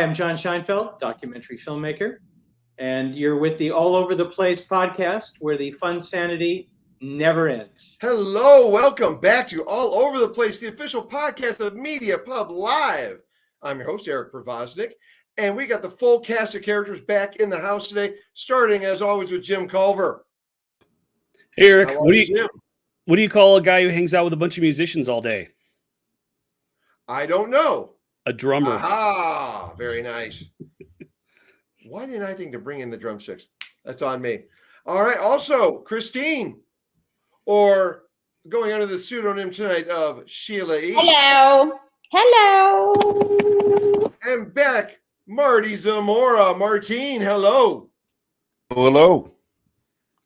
I'm John Scheinfeld, documentary filmmaker, and you're with the All Over the Place podcast, where the fun sanity never ends. Hello, welcome back to All Over the Place, the official podcast of Media Pub Live. I'm your host, Eric Provoznik, and we got the full cast of characters back in the house today, starting as always with Jim Culver. Hey, Eric, what do you call a guy who hangs out with a bunch of musicians all day? I don't know. A drummer. Aha, very nice. Why didn't I think to bring in the drumsticks? That's on me. All right, also, Christine, or going under the pseudonym tonight of Sheila E. Hello. Hello. And back, Marty Zamora. Martine, hello. Hello.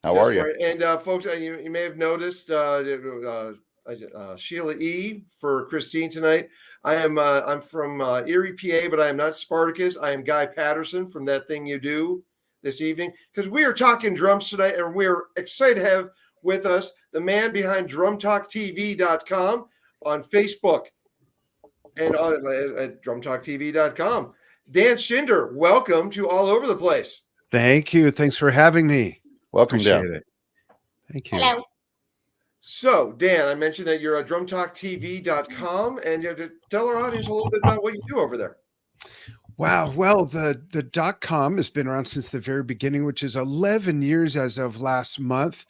How are you? Right. And folks, you may have noticed Sheila E for Christine tonight. I'm from Erie, PA, but I am not Spartacus. I am Guy Patterson from That Thing You Do this evening, because we are talking drums tonight, and we're excited to have with us the man behind DrumTalkTV.com on Facebook and at DrumTalkTV.com. Dan Shinder, welcome to All Over the Place. Thank you. Thanks for having me. Welcome Appreciate down. it. Thank you. Hello. So, Dan, I mentioned that you're at DrumTalkTV.com, and to tell our audience a little bit about what you do over there. Wow. Well, the .com has been around since the very beginning, which is 11 years as of last month.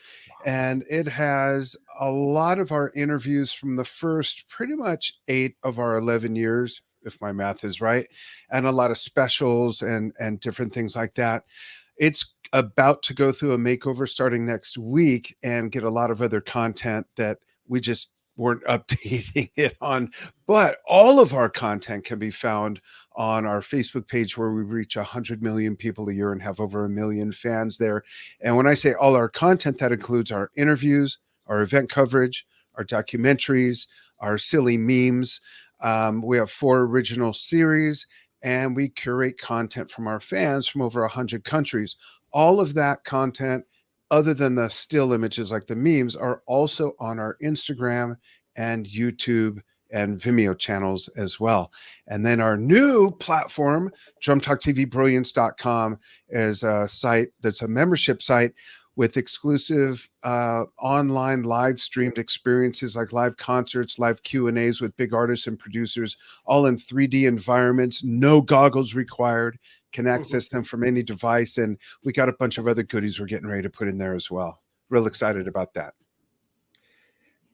And it has a lot of our interviews from the first pretty much 8 of our 11 years, if my math is right, and a lot of specials and different things like that. It's about to go through a makeover starting next week and get a lot of other content that we just weren't updating it on. But all of our content can be found on our Facebook page, where we reach 100 million people a year and have over 1 million fans there. And when I say all our content, that includes our interviews, our event coverage, our documentaries, our silly memes. We have 4 original series, and we curate content from our fans from over 100 countries. All of that content, other than the still images like the memes, are also on our Instagram and YouTube and Vimeo channels as well. And then our new platform, DrumTalkTVBrilliance.com, is a site that's a membership site with exclusive online live streamed experiences like live concerts, live Q&As with big artists and producers, all in 3D environments, no goggles required, can access them from any device. And we got a bunch of other goodies we're getting ready to put in there as well. Real excited about that.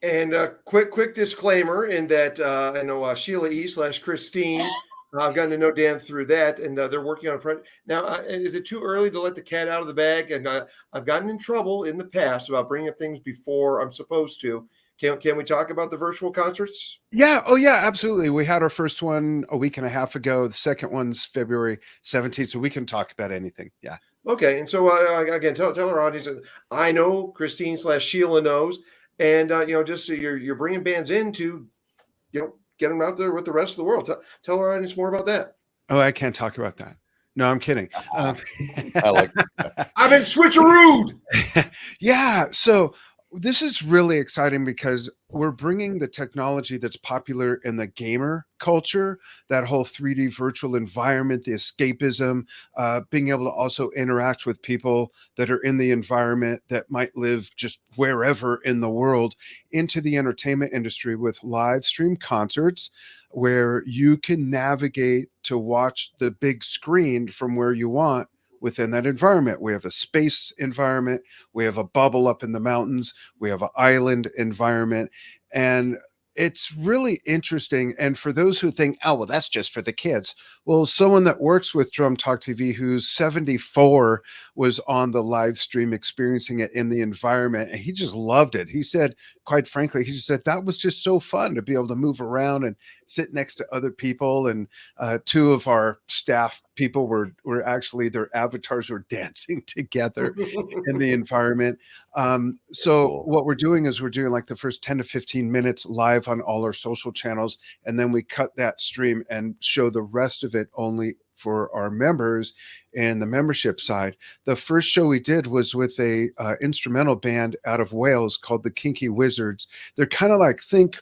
And a quick disclaimer in that I know Sheila E / Christine, I've gotten to know Dan through that, and they're working on a project. Now, is it too early to let the cat out of the bag? And I've gotten in trouble in the past about bringing up things before I'm supposed to. Can we talk about the virtual concerts? Yeah. Oh, yeah, absolutely. We had our first one a week and a half ago. The second one's February 17th, so we can talk about anything. Yeah. Okay. And so, again, tell our audience, I know Christine / Sheila knows, and, just you're bringing bands in to, get them out there with the rest of the world. Tell our audience more about that. Oh, I can't talk about that. No, I'm kidding. I like that. I've been switcherooed. Yeah. So this is really exciting because we're bringing the technology that's popular in the gamer culture, that whole 3D virtual environment, the escapism, being able to also interact with people that are in the environment that might live just wherever in the world, into the entertainment industry with live stream concerts where you can navigate to watch the big screen from where you want within that environment. We have a space environment, we have a bubble up in the mountains, we have an island environment, and it's really interesting. And for those who think, oh, well, that's just for the kids. Well, someone that works with Drum Talk TV, who's 74, was on the live stream experiencing it in the environment, and he just loved it. He said, quite frankly, he just said that was just so fun to be able to move around and sit next to other people. And 2 of our staff people were actually, their avatars were dancing together in the environment. So Cool. what we're doing is we're doing like the first 10 to 15 minutes live on all our social channels, and then we cut that stream and show the rest of it only for our members and the membership side. The first show we did was with a instrumental band out of Wales called the Kinky Wizards. They're kind of like, think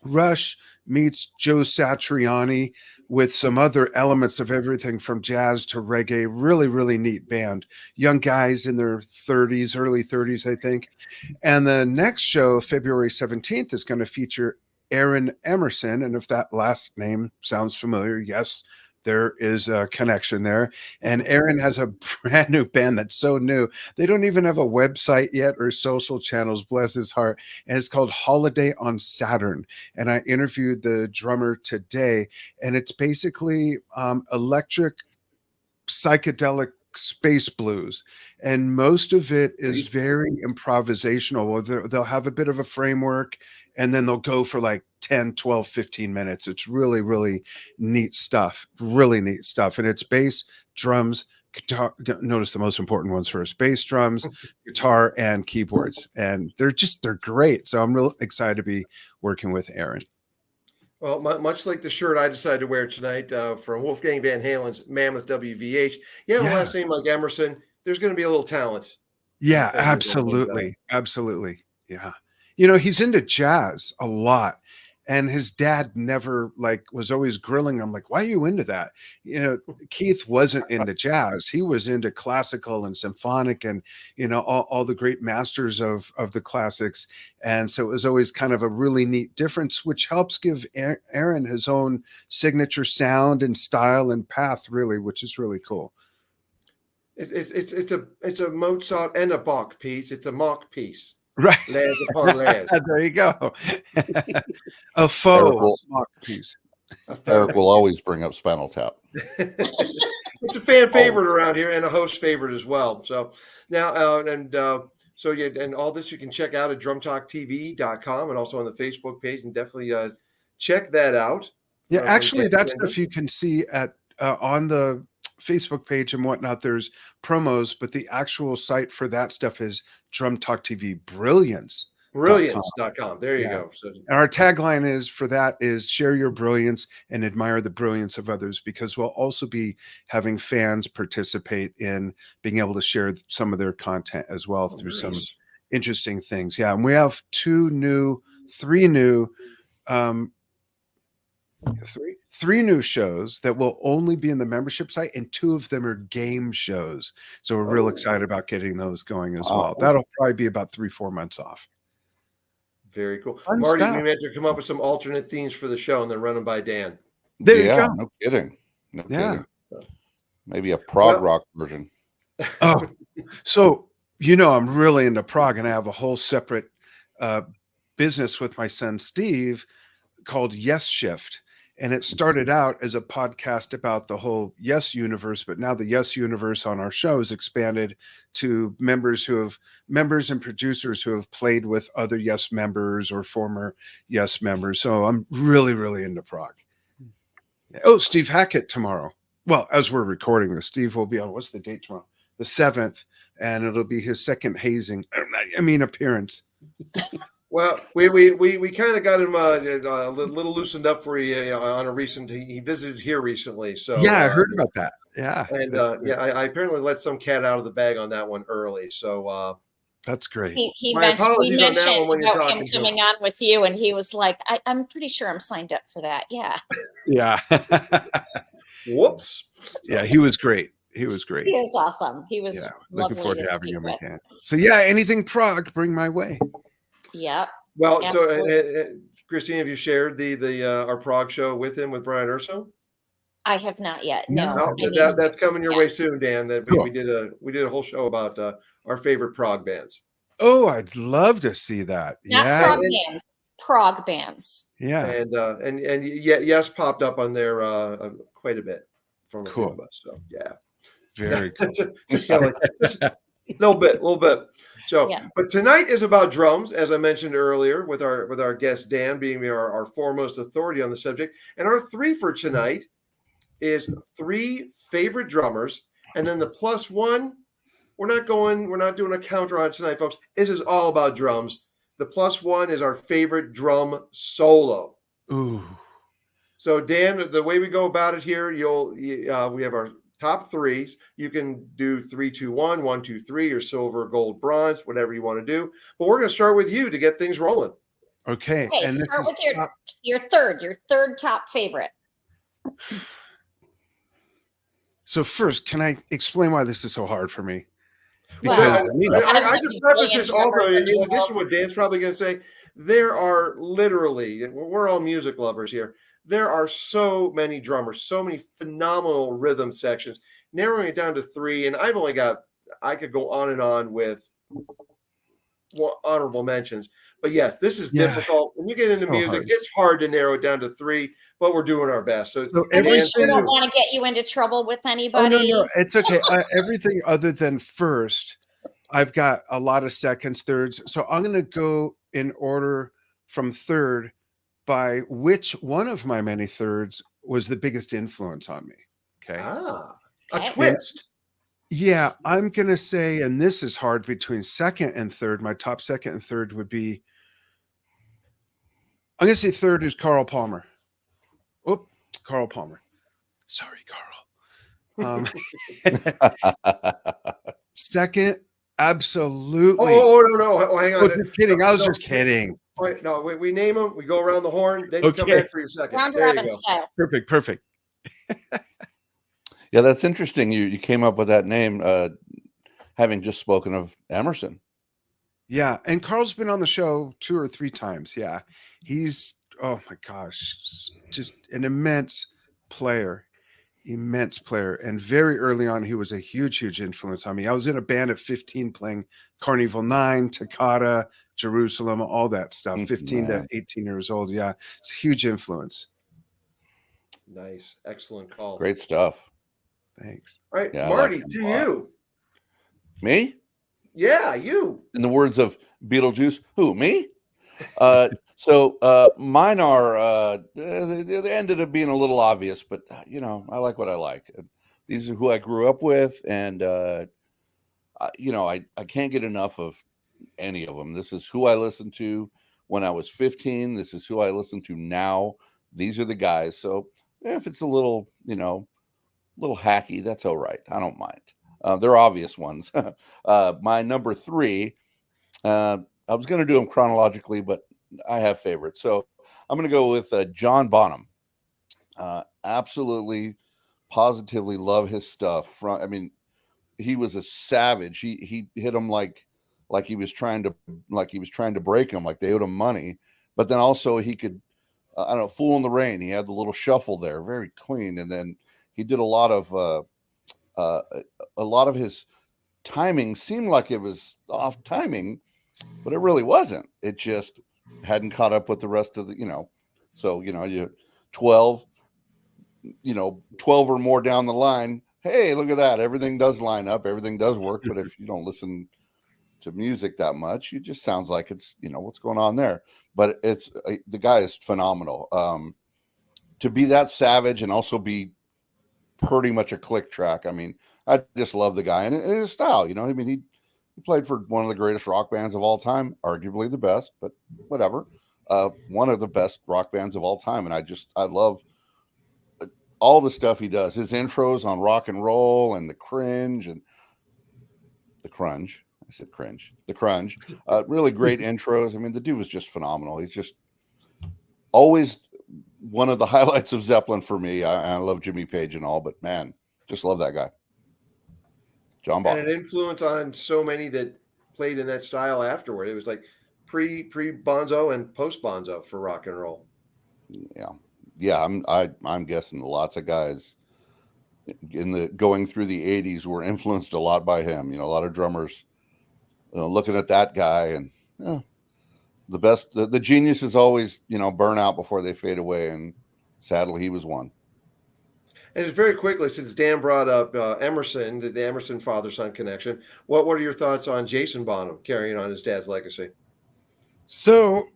Rush meets Joe Satriani with some other elements of everything from jazz to reggae. Really, really neat band. Young guys in their 30s, early 30s, I think. And the next show, February 17th, is going to feature Aaron Emerson. And if that last name sounds familiar, yes, there is a connection there. And Aaron has a brand new band that's so new. They don't even have a website yet or social channels, bless his heart. And it's called Holiday on Saturn. And I interviewed the drummer today. And it's basically electric psychedelic space blues, and most of it is very improvisational. They'll have a bit of a framework and then they'll go for like 10, 12, 15 minutes. It's really, really neat stuff. Really neat stuff. And it's bass, drums, guitar. Notice the most important ones first: bass, drums, guitar, and keyboards. And they're great. So I'm real excited to be working with Aaron. Well, much like the shirt I decided to wear tonight from Wolfgang Van Halen's Mammoth WVH. You have a last name like Emerson, there's going to be a little talent. Yeah, absolutely. Absolutely. Yeah. You know, he's into jazz a lot. And his dad never was always grilling him, like, why are you into that? You know, Keith wasn't into jazz. He was into classical and symphonic and, you know, all the great masters of the classics. And so it was always kind of a really neat difference, which helps give Aaron his own signature sound and style and path, really, which is really cool. It's a Mozart and a Bach piece. It's a Mach piece. Right. Layers upon layers. There you go. A faux piece. Eric will always bring up Spinal Tap. It's a fan favorite around here and a host favorite as well. So now, and all this you can check out at drumtalktv.com and also on the Facebook page, and definitely check that out. Yeah, actually, that stuff you can see at on the Facebook page and whatnot. There's promos, but the actual site for that stuff is Drum Talk TV Brilliance.com. There you go. So, and our tagline is for that is share your brilliance and admire the brilliance of others, because we'll also be having fans participate in being able to share some of their content as well through some interesting things. Yeah. And we have three new shows that will only be in the membership site, and 2 of them are game shows. So we're real excited about getting those going as well. That'll probably be about 3-4 months off. Very cool. Marty, we meant to come up with some alternate themes for the show and then run them by Dan. There you go. No kidding. No kidding. Maybe a prog rock version. Oh, so, you know, I'm really into prog, and I have a whole separate business with my son, Steve, called Yes Shift. And it started out as a podcast about the whole Yes universe, but now the Yes universe on our show has expanded to members and producers who have played with other Yes members or former Yes members. So I'm really, really into prog. Oh, Steve Hackett tomorrow. Well, as we're recording this, Steve will be on, what's the date tomorrow? The 7th, and it'll be his second appearance. Well, we kind of got him a little loosened up for you on a recent. He visited here recently, so yeah, I heard about that. Yeah, and I apparently let some cat out of the bag on that one early. So that's great. He mentioned about him coming on with you, and he was like, "I'm pretty sure I'm signed up for that." Yeah. Yeah. Whoops. Yeah, he was great. He was great. He is awesome. He was looking forward to having him with. again. So yeah, anything prog, bring my way. Yeah. Well, so Christine, have you shared the our prog show with Brian Urso? I have not yet. No, that's coming your way soon, Dan. We did a whole show about our favorite prog bands. Oh, I'd love to see that. Not prog bands, prog bands. Yeah, and yes, popped up on there quite a bit from a few of us. So yeah, very cool. A little bit. So, but tonight is about drums, as I mentioned earlier, with our guest Dan being our foremost authority on the subject. And our Threefer tonight is 3 favorite drummers, and then the +1. We're not doing a counter on it tonight, folks. This is all about drums. The +1 is our favorite drum solo. Ooh. So Dan, the way we go about it here, we have our top 3s. You can do 3, 2, 1, 1, 2, 3, or silver, gold, bronze, whatever you want to do. But we're going to start with you to get things rolling. Okay, Okay, and this start is with your third top favorite. so. First, can I explain why this is so hard for me? Well, Because I should preface this also, in addition to what Dan's probably going to say, there are literally, we're all music lovers here. There are so many drummers, so many phenomenal rhythm sections. Narrowing it down to 3, and I could go on and on with honorable mentions. But yes, this is difficult. When you get into music, it's hard to narrow it down to 3, but we're doing our best. So everything, I don't want to get you into trouble with anybody. Oh, no, it's okay. Everything other than first, I've got a lot of seconds, thirds. So I'm going to go in order from third by which one of my many thirds was the biggest influence on me. Okay. A twist. Yeah, I'm going to say, and this is hard between second and third. My top second and third would be, I'm going to say third is Carl Palmer. Oh, Carl Palmer. Sorry, Carl. Second, absolutely. No, hang on. Just kidding. I was just kidding. No, we name them. We go around the horn. Then you come back for your second. Round there robin you go. style. Perfect. Yeah, that's interesting. You came up with that name, having just spoken of Emerson. Yeah, and Carl's been on the show 2 or 3 times. Yeah, he's, oh my gosh, just an immense player. And very early on, he was a huge influence on me. I was in a band at 15 playing Carnival 9, Toccata, Jerusalem, all that stuff, 15 to 18 years old. Yeah, it's a huge influence. Nice. Excellent call. Great stuff. Thanks. All right, Yeah, Marty, like to you. Me? Yeah, you. In the words of Beetlejuice, who, me? So mine are, they ended up being a little obvious, but, I like what I like. These are who I grew up with, and, I can't get enough of any of them. This is who I listened to when I was 15. This is who I listen to now. These are the guys. So if it's a little, little hacky, that's all right. I don't mind. They're obvious ones. My number 3, I was going to do them chronologically, but I have favorites. So I'm going to go with John Bonham. Absolutely, positively love his stuff. He was a savage. He hit them like he was trying to break them, like they owed him money. But then also he could, Fool in the Rain. He had the little shuffle there, very clean. And then he did a lot of his timing seemed like it was off timing, but it really wasn't. It just hadn't caught up with the rest of the, so, you 12 or more down the line. Hey, look at that. Everything does line up. Everything does work. But if you don't listen to music that much, it just sounds like it's, what's going on there. But the guy is phenomenal. To be that savage and also be pretty much a click track. I just love the guy and his style. He played for one of the greatest rock bands of all time, arguably the best, but whatever. One of the best rock bands of all time. And I love all the stuff he does. His intros on rock and roll and the cringe and the crunge. I said cringe. The crunge. Really great intros. The dude was just phenomenal. He's just always one of the highlights of Zeppelin for me. I love Jimmy Page and all, but man, just love that guy. John Bonham. And an influence on so many that played in that style afterward. It was like pre Bonzo and post Bonzo for rock and roll. Yeah. I'm guessing lots of guys going through the 80s were influenced a lot by him. A lot of drummers looking at that guy, and the best, the genius is always, burn out before they fade away. And sadly, he was one. And just very quickly, since Dan brought up Emerson, the Emerson father-son connection, what are your thoughts on Jason Bonham carrying on his dad's legacy? So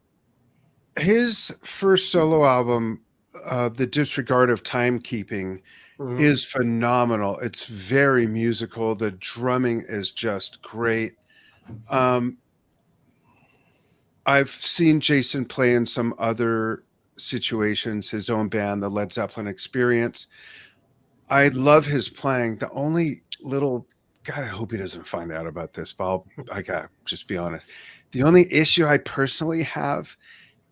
his first solo album, The Disregard of Timekeeping, is phenomenal. It's very musical. The drumming is just great. I've seen Jason play in some other situations, his own band, the Led Zeppelin Experience. I love his playing. The only little, God, I hope he doesn't find out about this, but I gotta just be honest. The only issue I personally have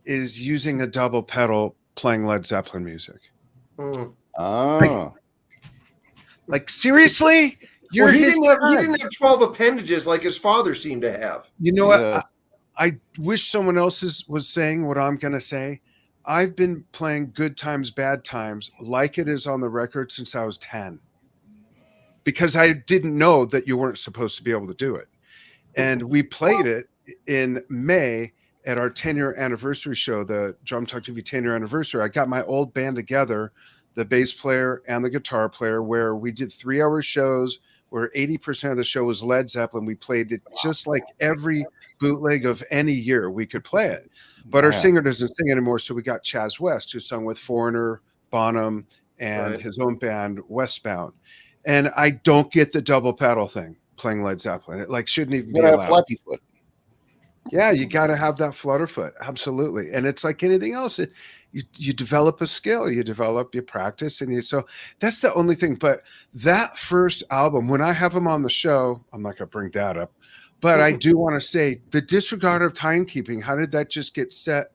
is using a double pedal playing Led Zeppelin music. Oh, Like seriously? Well, he didn't have 12 appendages like his father seemed to have. You know yeah. what? I wish someone else was saying what I'm going to say. I've been playing Good Times, Bad Times like it is on the record since I was 10. Because I didn't know that you weren't supposed to be able to do it. And we played it in May at our 10-year anniversary show, the Drum Talk TV 10-year anniversary. I got my old band together, the bass player and the guitar player, where we did 3-hour shows where 80% of the show was Led Zeppelin. We played it just like every bootleg of any year we could play it. But our singer doesn't sing anymore, so we got Chaz West, who sung with Foreigner, Bonham, and his own band, Westbound. And I don't get the double pedal thing playing Led Zeppelin. It like shouldn't even be allowed. Flappy foot. Yeah, you got to have that flutter foot. Absolutely. And it's like anything else. You develop a skill, you practice. And so that's the only thing. But that first album, when I have him on the show, I'm not going to bring that up. But I do want to say the disregard of timekeeping. How did that just get set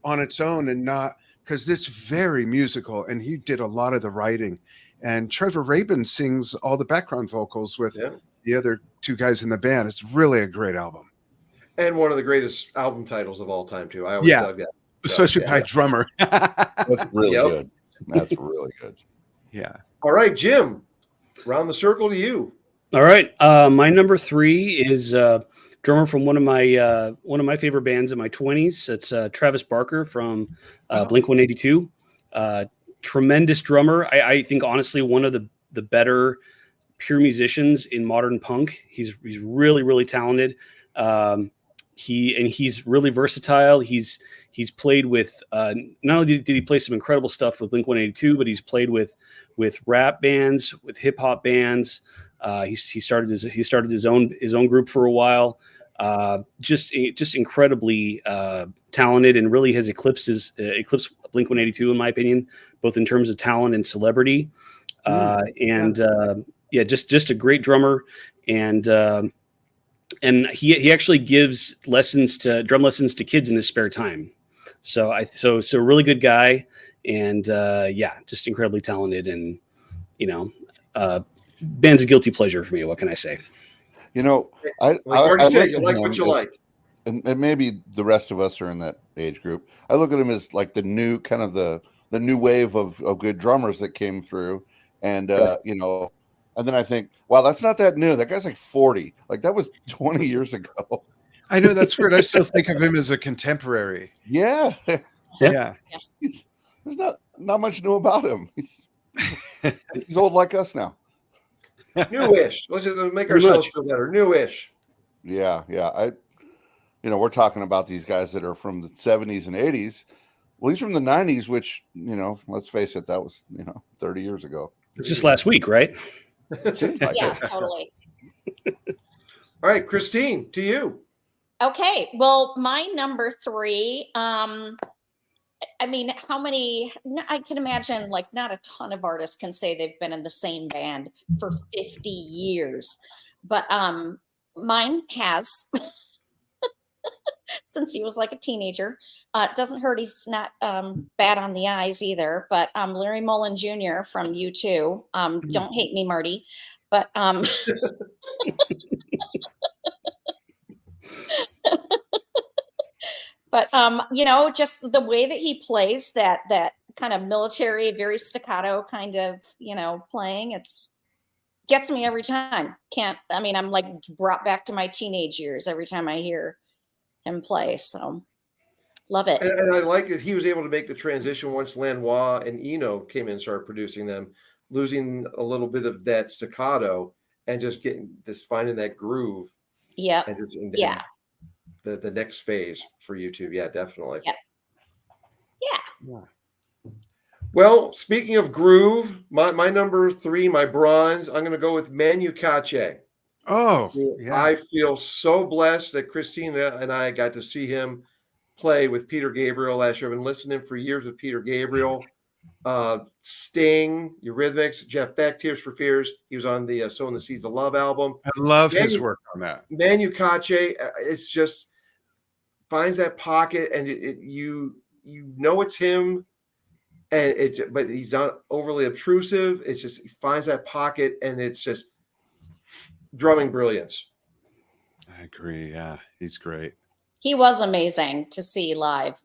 on its own and not, because it's very musical and he did a lot of the writing. And Trevor Rabin sings all the background vocals with the other two guys in the band. It's really a great album. And one of the greatest album titles of all time, too. I always dug that. Especially by drummer. That's really good. That's really good. Yeah. All right, Jim, round the circle to you. All right. My number 3 is drummer from one of my favorite bands in my 20s. It's Travis Barker from Blink-182. Tremendous drummer. I think honestly one of the better pure musicians in modern punk. He's really, really talented. He's really versatile. He's played with not only did he play some incredible stuff with Blink-182, but he's played with rap bands, with hip hop bands. He started his own group for a while. Just incredibly talented, and really has eclipsed Blink-182 in my opinion, both in terms of talent and celebrity. Just a great drummer, and he actually gives drum lessons to kids in his spare time. So a really good guy, and just incredibly talented, and band's a guilty pleasure for me. What can I say? I like what you like, and maybe the rest of us are in that age group. I look at him as like the new kind of the new wave of good drummers that came through, and and then I think, wow, that's not that new. That guy's like 40. Like that was 20 years ago. I know, that's weird. I still think of him as a contemporary. Yeah. Yeah. There's not much new about him. He's old like us now. Newish. Let's just make ourselves feel better. Newish. Yeah. We're talking about these guys that are from the 70s and 80s. Well, he's from the 90s, which, let's face it, that was, 30 years ago. Just last week, right? Seems like Yeah, it. totally. All right, Christine, to you. Okay. Well, my number 3, I mean, how many, I can imagine like not a ton of artists can say they've been in the same band for 50 years, but mine has since he was like a teenager. Doesn't hurt. He's not bad on the eyes either, but Larry Mullen Jr. from U2. Don't hate me, Marty, but but just the way that he plays that kind of military, very staccato kind of playing, gets me every time. I'm like brought back to my teenage years every time I hear him play. So love it. And I like that he was able to make the transition once Lanois and Eno came in and started producing them, losing a little bit of that staccato and just finding that groove. Yeah. And the next phase for YouTube. Yeah, definitely. Yeah. Well, speaking of groove, my number 3, my bronze, I'm going to go with Manu Katché. Oh, yeah. I feel so blessed that Christina and I got to see him play with Peter Gabriel last year. I've been listening for years with Peter Gabriel, Sting, Eurythmics, Jeff Beck, Tears for Fears. He was on the Sowing the Seeds of Love album. I love his work on that. Manu Katché, it's just finds that pocket, and you know it's him, and but he's not overly obtrusive. It's just he finds that pocket, and it's just drumming brilliance. I agree. Yeah, he's great. He was amazing to see live.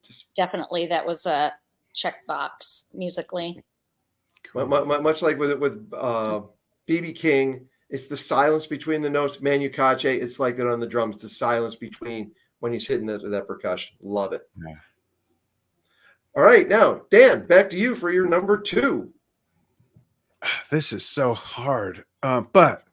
Just Definitely, that was a checkbox musically. Cool. much like with BB King, it's the silence between the notes. Manu Katché, it's like that on the drums. It's the silence between when he's hitting that percussion. Love it. Yeah. All right, now Dan, back to you for your number 2. This is so hard, but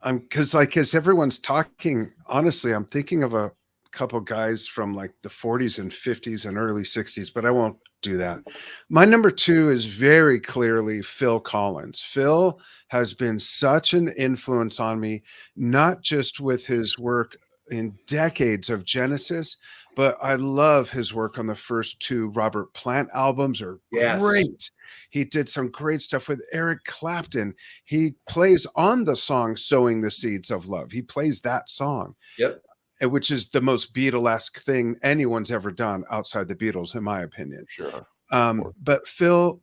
I'm because as everyone's talking, honestly, I'm thinking of a couple guys from like the 40s and 50s and early 60s, but I won't do that. My number 2 is very clearly Phil Collins. Phil has been such an influence on me, not just with his work in decades of Genesis, but I love his work on the first 2 Robert Plant albums are Yes. great. He did some great stuff with Eric Clapton. He plays on the song Sowing the Seeds of Love. He plays that song. Yep. Which is the most Beatlesque thing anyone's ever done outside the Beatles, in my opinion. Sure. But Phil,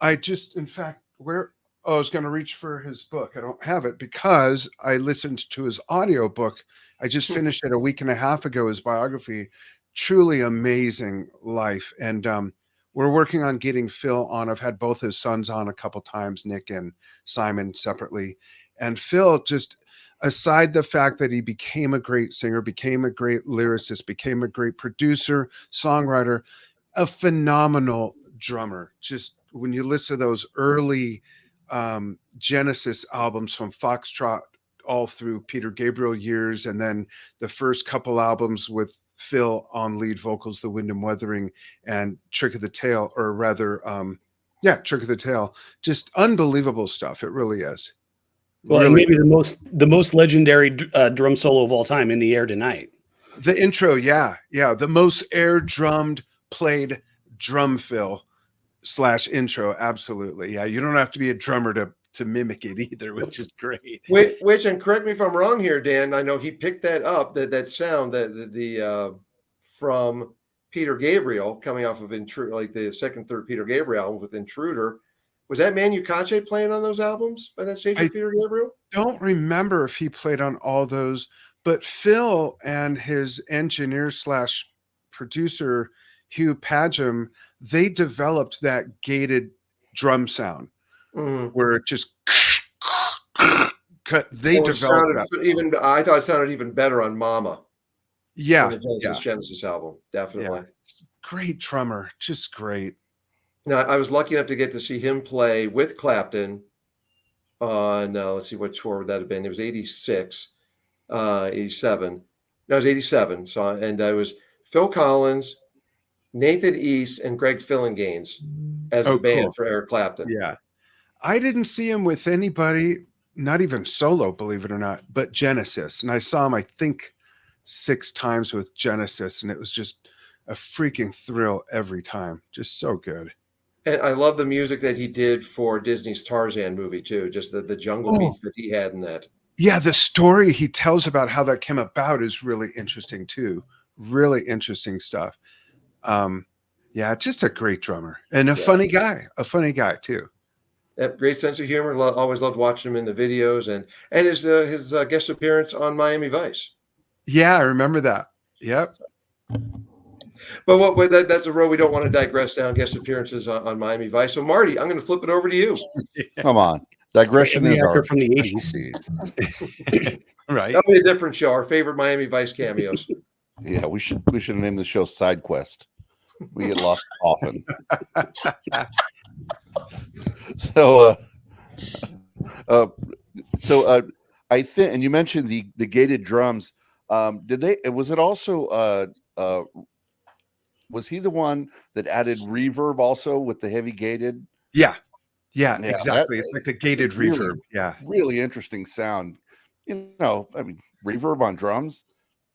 I just, in fact, I was going to reach for his book. I don't have it because I listened to his audio book. I just finished it a week and a half ago, his biography. Truly amazing life. And we're working on getting Phil on. I've had both his sons on a couple times, Nick and Simon separately. And Phil, just aside the fact that he became a great singer, became a great lyricist, became a great producer, songwriter, a phenomenal drummer. Just when you listen to those early Genesis albums from Foxtrot all through Peter Gabriel years, and then the first couple albums with Phil on lead vocals, The Wind and Wuthering and Trick of the Tail, or rather, Trick of the Tail, just unbelievable stuff. It really is. Well, Really and maybe the most legendary drum solo of all time, In the Air Tonight. The intro, yeah, the most air drummed played drum fill / intro, absolutely. Yeah, you don't have to be a drummer to mimic it either, which is great. Which, and correct me if I'm wrong here, Dan. I know he picked that up, that sound that from Peter Gabriel coming off of Intruder, like the second, third Peter Gabriel album with Intruder. Was that Manu Katché playing on those albums by that stage with Peter Gabriel? Don't remember if he played on all those, but Phil and his engineer / producer, Hugh Padgham, they developed that gated drum sound where it just cut. They developed that. I thought it sounded even better on Mama. Yeah. The Genesis album. Definitely. Yeah. Great drummer. Just great. Now, I was lucky enough to get to see him play with Clapton on, let's see, what tour would that have been? It was 86, 87. No, it was 87. So, and I was Phil Collins, Nathan East, and Greg Fillinganes as the band for Eric Clapton. Yeah. I didn't see him with anybody, not even solo, believe it or not, but Genesis. And I saw him, I think, 6 times with Genesis, and it was just a freaking thrill every time. Just so good. And I love the music that he did for Disney's Tarzan movie too. Just the jungle beats that he had in that. Yeah, the story he tells about how that came about is really interesting too. Really interesting stuff. Just a great drummer and a funny guy. A funny guy too. Great sense of humor. Always loved watching him in the videos and his guest appearance on Miami Vice. Yeah, I remember that. Yep. But that's a road we don't want to digress down. Guest appearances on Miami Vice. So Marty, I'm going to flip it over to you. Come on, digression is our from the 80s. Right. That'll be a different show. Our favorite Miami Vice cameos. Yeah, we should name the show Side Quest. We get lost often. So I think, and you mentioned the gated drums. Was it also was he the one that added reverb also with the heavy gated? Yeah, exactly. It's like the gated really, reverb. Yeah. Really interesting sound. Reverb on drums.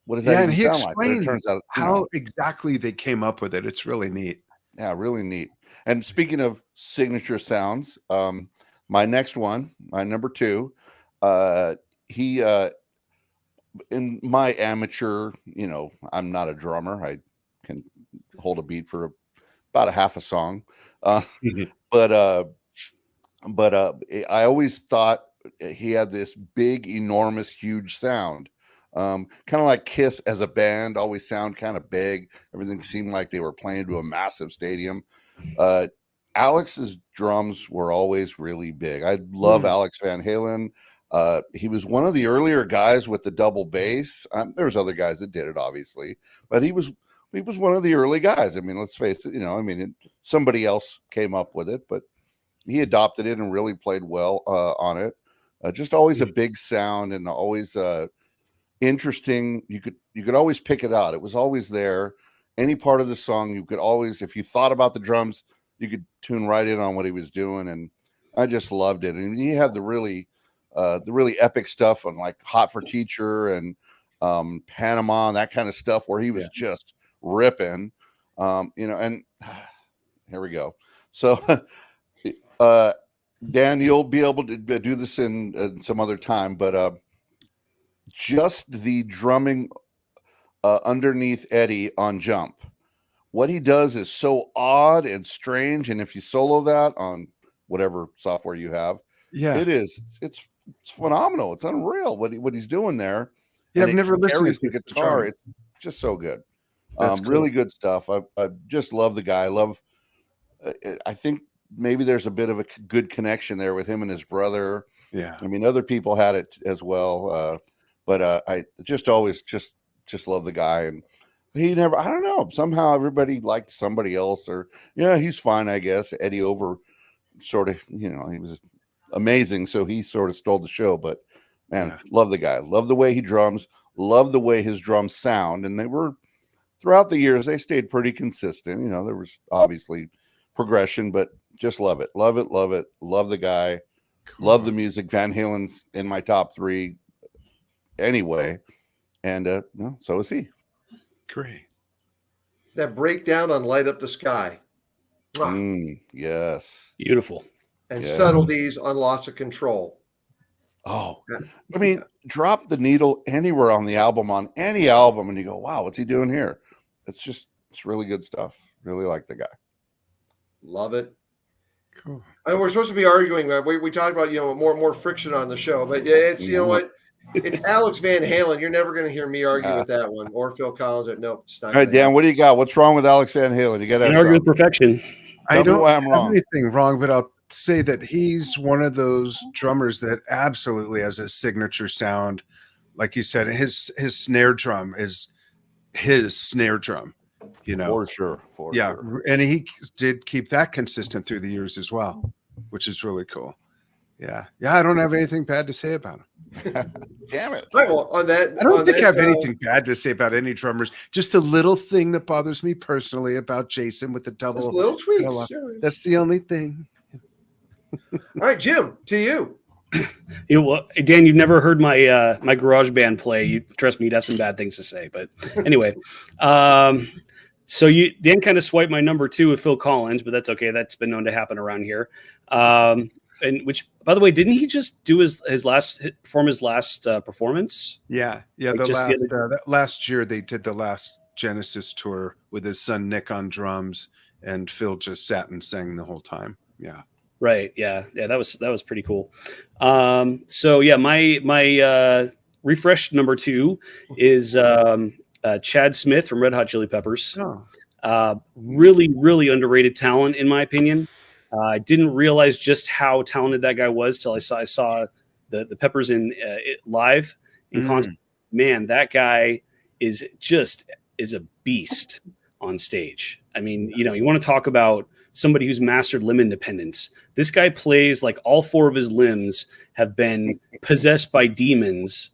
What does that even sound like? But it turns out how exactly they came up with it. It's really neat. Yeah, really neat. And speaking of signature sounds, my next one, my number 2, in my amateur, I'm not a drummer. I can hold a beat for about a half a song. But I always thought he had this big, enormous, huge sound. Kind of like Kiss as a band, always sound kind of big. Everything seemed like they were playing to a massive stadium. Alex's drums were always really big. I love Alex Van Halen. He was one of the earlier guys with the double bass. There's other guys that did it, obviously, but he was one of the early guys. I mean, let's face it. Somebody else came up with it, but he adopted it and really played well on it. Just always a big sound and always interesting. You could always pick it out. It was always there. Any part of the song, you could always, if you thought about the drums, you could tune right in on what he was doing, and I just loved it. And he had the really epic stuff on like Hot for Teacher and Panama and that kind of stuff where he was just ripping. And here we go. So Dan, you'll be able to do this in some other time, but just the drumming underneath Eddie on Jump. What he does is so odd and strange, and if you solo that on whatever software you have, it's phenomenal. It's unreal what he's doing there. Yeah, I've never listened to the guitar. It's just so good. That's cool. Really good stuff. I just love the guy. I think maybe there's a bit of a good connection there with him and his brother. Yeah. I mean, other people had it as well. But I just always just love the guy. And he never, I don't know, somehow everybody liked somebody else, or, he's fine, I guess. Eddie Over sort of, he was amazing. So he sort of stole the show, but man, love the guy. Love the way he drums. Love the way his drums sound. And they were, throughout the years, they stayed pretty consistent. There was obviously progression, but just love it. Love it. Love it. Love the guy. Cool. Love the music. Van Halen's in my top 3 anyway. And so is he. Great. That breakdown on Light Up the Sky. Yes. Beautiful. And subtleties on Loss of Control. Oh, I mean, drop the needle anywhere on the album, on any album, and you go, wow, what's he doing here? It's really good stuff. Really like the guy. Love it. Cool. And we're supposed to be arguing. We talked about, more friction on the show, but it's, you know what? It's Alex Van Halen. You're never going to hear me argue with that one, or Phil Collins. Nope. It's not. All right, Dan, what do you got? What's wrong with Alex Van Halen? You got to argue with perfection. I don't have anything wrong, but I'll say that he's one of those drummers that absolutely has a signature sound. Like you said, his snare drum is his snare drum. For sure. Sure. And he did keep that consistent through the years as well, which is really cool. Yeah. I don't have anything bad to say about him. Damn it. Right, well, on that, I don't think I have anything bad to say about any drummers. Just a little thing that bothers me personally about Jason with the double. Just little tweaks. That's the only thing. All right, Jim, to you. Dan, you've never heard my my garage band play. You trust me, you'd have some bad things to say. But anyway, so Dan kind of swiped my number 2 with Phil Collins, but that's okay. That's been known to happen around here. And which, by the way, didn't he just do his last performance? Yeah. Last year they did the last Genesis tour with his son Nick on drums, and Phil just sat and sang the whole time. Yeah. Right. Yeah. That was pretty cool. So yeah, my refreshed number 2 is Chad Smith from Red Hot Chili Peppers. Really, really underrated talent in my opinion. I didn't realize just how talented that guy was till I saw the Peppers in live in concert. Man, that guy is a beast on stage. I mean, you want to talk about somebody who's mastered limb independence. This guy plays like all 4 of his limbs have been possessed by demons,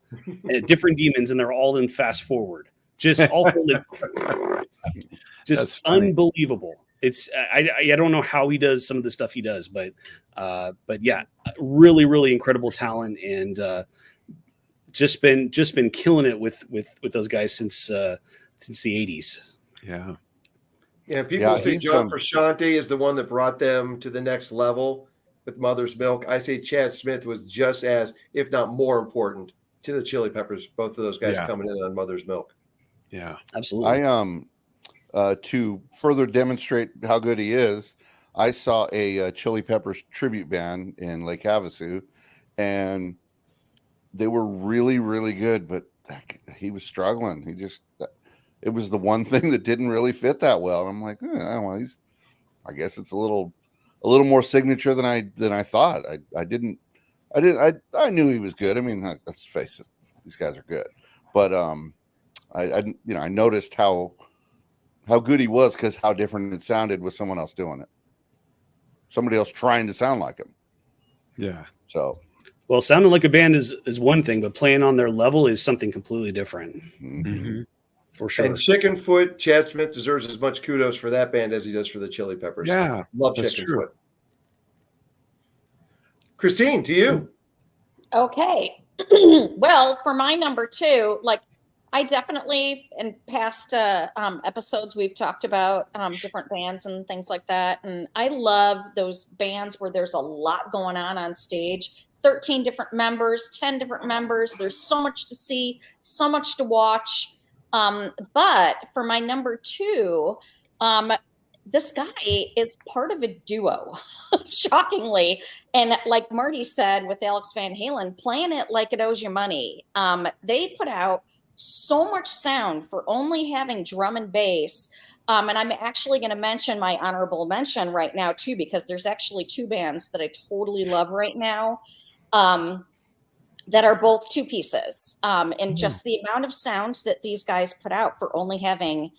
different demons, and they're all in fast forward. Just all 4 just unbelievable. It's I don't know how he does some of the stuff he does, but yeah, really, really incredible talent, and just been killing it with those guys since the 80s. Yeah. Yeah, people say John Frusciante is the one that brought them to the next level with Mother's Milk. I say Chad Smith was just as, if not more important to the Chili Peppers. Both of those guys Yeah. coming in on Mother's Milk. Yeah. Absolutely. To further demonstrate how good he is, I saw a Chili Peppers tribute band in Lake Havasu, and they were really, really good, but he was struggling. It was the one thing that didn't really fit that well. And I'm like, well, I guess it's a little more signature than I thought. I knew he was good. I mean, let's face it, these guys are good, but I noticed how good he was because how different it sounded with someone else doing it. Somebody else trying to sound like him. Yeah. So, well, sounding like a band is one thing, but playing on their level is something completely different. Mm-hmm. For sure. And Chickenfoot, Chad Smith deserves as much kudos for that band as he does for the Chili Peppers. Yeah, love that's Chickenfoot. true. Christine, to you. Okay. Well, for my number 2, like I definitely in past episodes we've talked about different bands and things like that, and I love those bands where there's a lot going on stage. 13 different members, 10 different members. There's so much to see, so much to watch. But for my number 2, this guy is part of a duo, shockingly. And like Marty said with Alex Van Halen, playing it like it owes you money. They put out so much sound for only having drum and bass. And I'm actually going to mention my honorable mention right now, too, because there's actually 2 bands that I totally love right now that are both 2 pieces. And just the amount of sound that these guys put out for only having,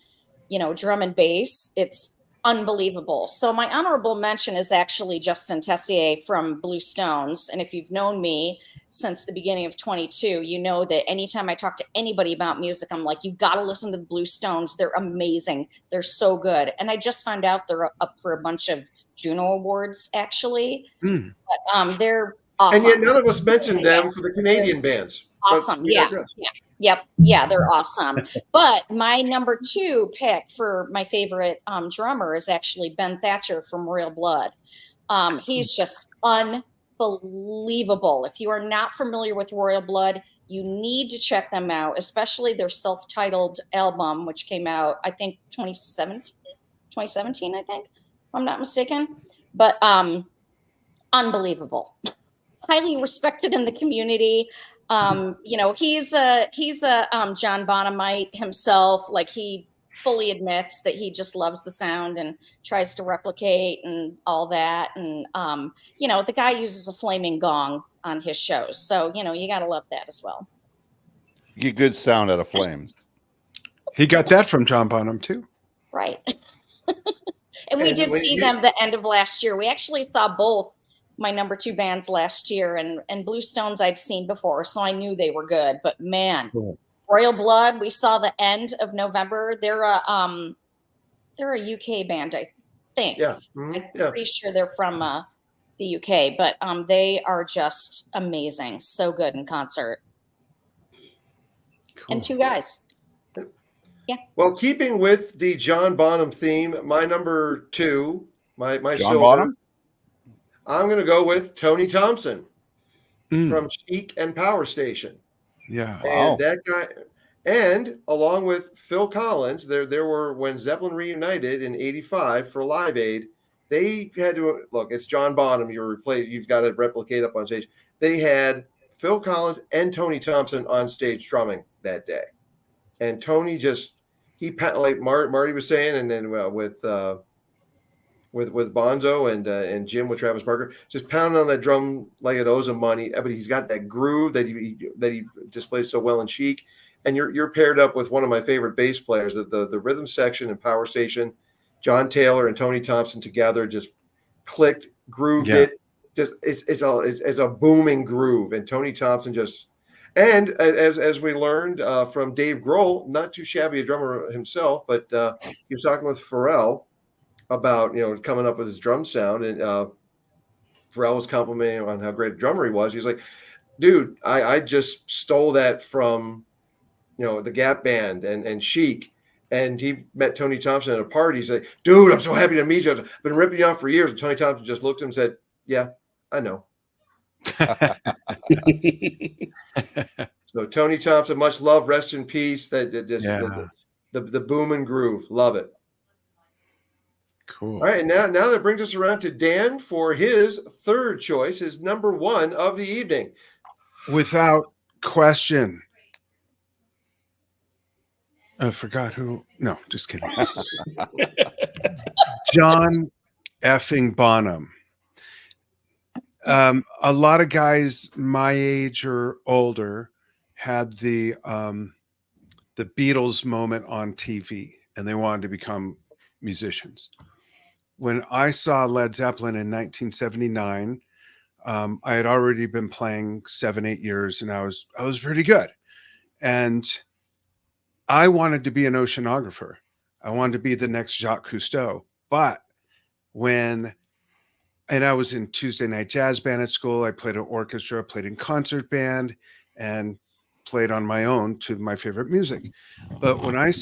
drum and bass, it's unbelievable. So my honorable mention is actually Justin Tessier from Blue Stones. And if you've known me since the beginning of 22, you know that anytime I talk to anybody about music, I'm like, you got to listen to the Blue Stones. They're amazing. They're so good. And I just found out they're up for a bunch of Juno Awards, actually. But, they're awesome. And yet none of us mentioned them for the Canadian bands. Awesome. Yeah, they're awesome. But my number 2 pick for my favorite drummer is actually Ben Thatcher from Royal Blood. He's just unbelievable. If you are not familiar with Royal Blood, you need to check them out, especially their self-titled album, which came out, I think, 2017, I think, if I'm not mistaken. But unbelievable. Highly respected in the community. He's a John Bonhamite himself. Like, he fully admits that he just loves the sound and tries to replicate and all that. And the guy uses a flaming gong on his shows, so you got to love that as well. you get good sound out of flames. He got that from John Bonham too. Right. And we did see them the end of last year. We actually saw both my number 2 bands last year, and Blue Stones I'd seen before, so I knew they were good. But man, cool. Royal Blood, we saw the end of November. They're a UK band, I think. Yeah, I'm pretty sure they're from the UK, but they are just amazing, so good in concert. Cool. And 2 guys. Yeah. Well, keeping with the John Bonham theme, my number 2, my John silver, Bonham? I'm going to go with Tony Thompson from Chic and Power Station. Yeah. And that guy, and along with Phil Collins, there were, when Zeppelin reunited in '85 for Live Aid, they had to look. It's John Bonham. You've got to replicate up on stage. They had Phil Collins and Tony Thompson on stage drumming that day, and Tony like Marty was saying, and then with Bonzo and Jim with Travis Barker, just pounding on that drum like it owes him money. But he's got that groove that he displays so well in Chic. And you're paired up with one of my favorite bass players. The rhythm section and Power Station, John Taylor and Tony Thompson together just clicked, grooved it. Just it's a booming groove. And Tony Thompson and as we learned from Dave Grohl, not too shabby a drummer himself, but he was talking with Pharrell about coming up with his drum sound, and Pharrell was complimenting him on how great a drummer he was. He's like, dude, I just stole that from the Gap Band and Chic. And he met Tony Thompson at a party. He's like, dude, I'm so happy to meet you. I've been ripping you off for years. And Tony Thompson just looked at him and said, yeah, I know. So Tony Thompson, much love, rest in peace. Yeah. The boom and groove, love it. Cool. All right, and now that brings us around to Dan for his third choice, his number one of the evening. Without question. I forgot who. No, just kidding. John effing Bonham. A lot of guys my age or older had the Beatles moment on TV, and they wanted to become musicians. When I saw Led Zeppelin in 1979, I had already been playing 7-8 years, and I was pretty good. And I wanted to be an oceanographer. I wanted to be the next Jacques Cousteau. But I was in Tuesday night jazz band at school. I played in orchestra, played in concert band, and played on my own to my favorite music. But when my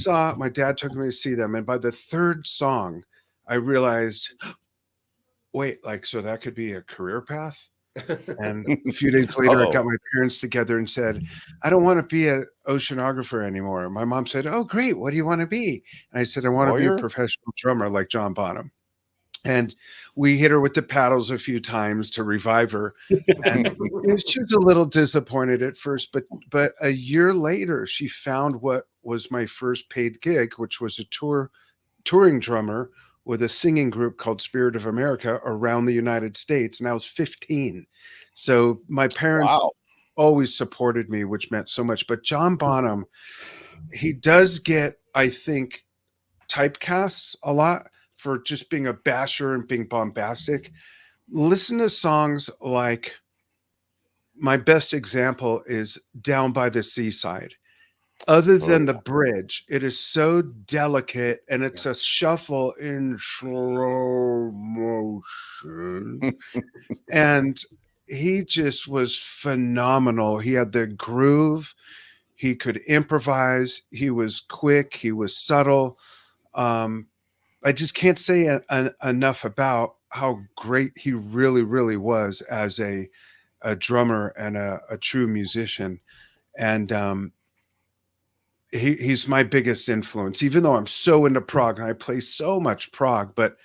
dad took me to see them, and by the third song, I realized, wait, so that could be a career path? And a few days later, I got my parents together and said, I don't want to be an oceanographer anymore. My mom said, oh, great. What do you want to be? And I said, I want to be a professional drummer like John Bonham. And we hit her with the paddles a few times to revive her. And she was a little disappointed at first, but a year later, she found what was my first paid gig, which was a touring drummer with a singing group called Spirit of America around the United States. And I was 15. So my parents always supported me, which meant so much. But John Bonham, he does get, I think, typecasts a lot for just being a basher and being bombastic. Listen to songs like, my best example is Down by the Seaside. Other than the bridge, it is so delicate, and it's a shuffle in slow motion. And he just was phenomenal. He had the groove. He could improvise. He was quick. He was subtle. I just can't say enough about how great he really, really was as a drummer and a true musician. And he's my biggest influence, even though I'm so into prog and I play so much prog. But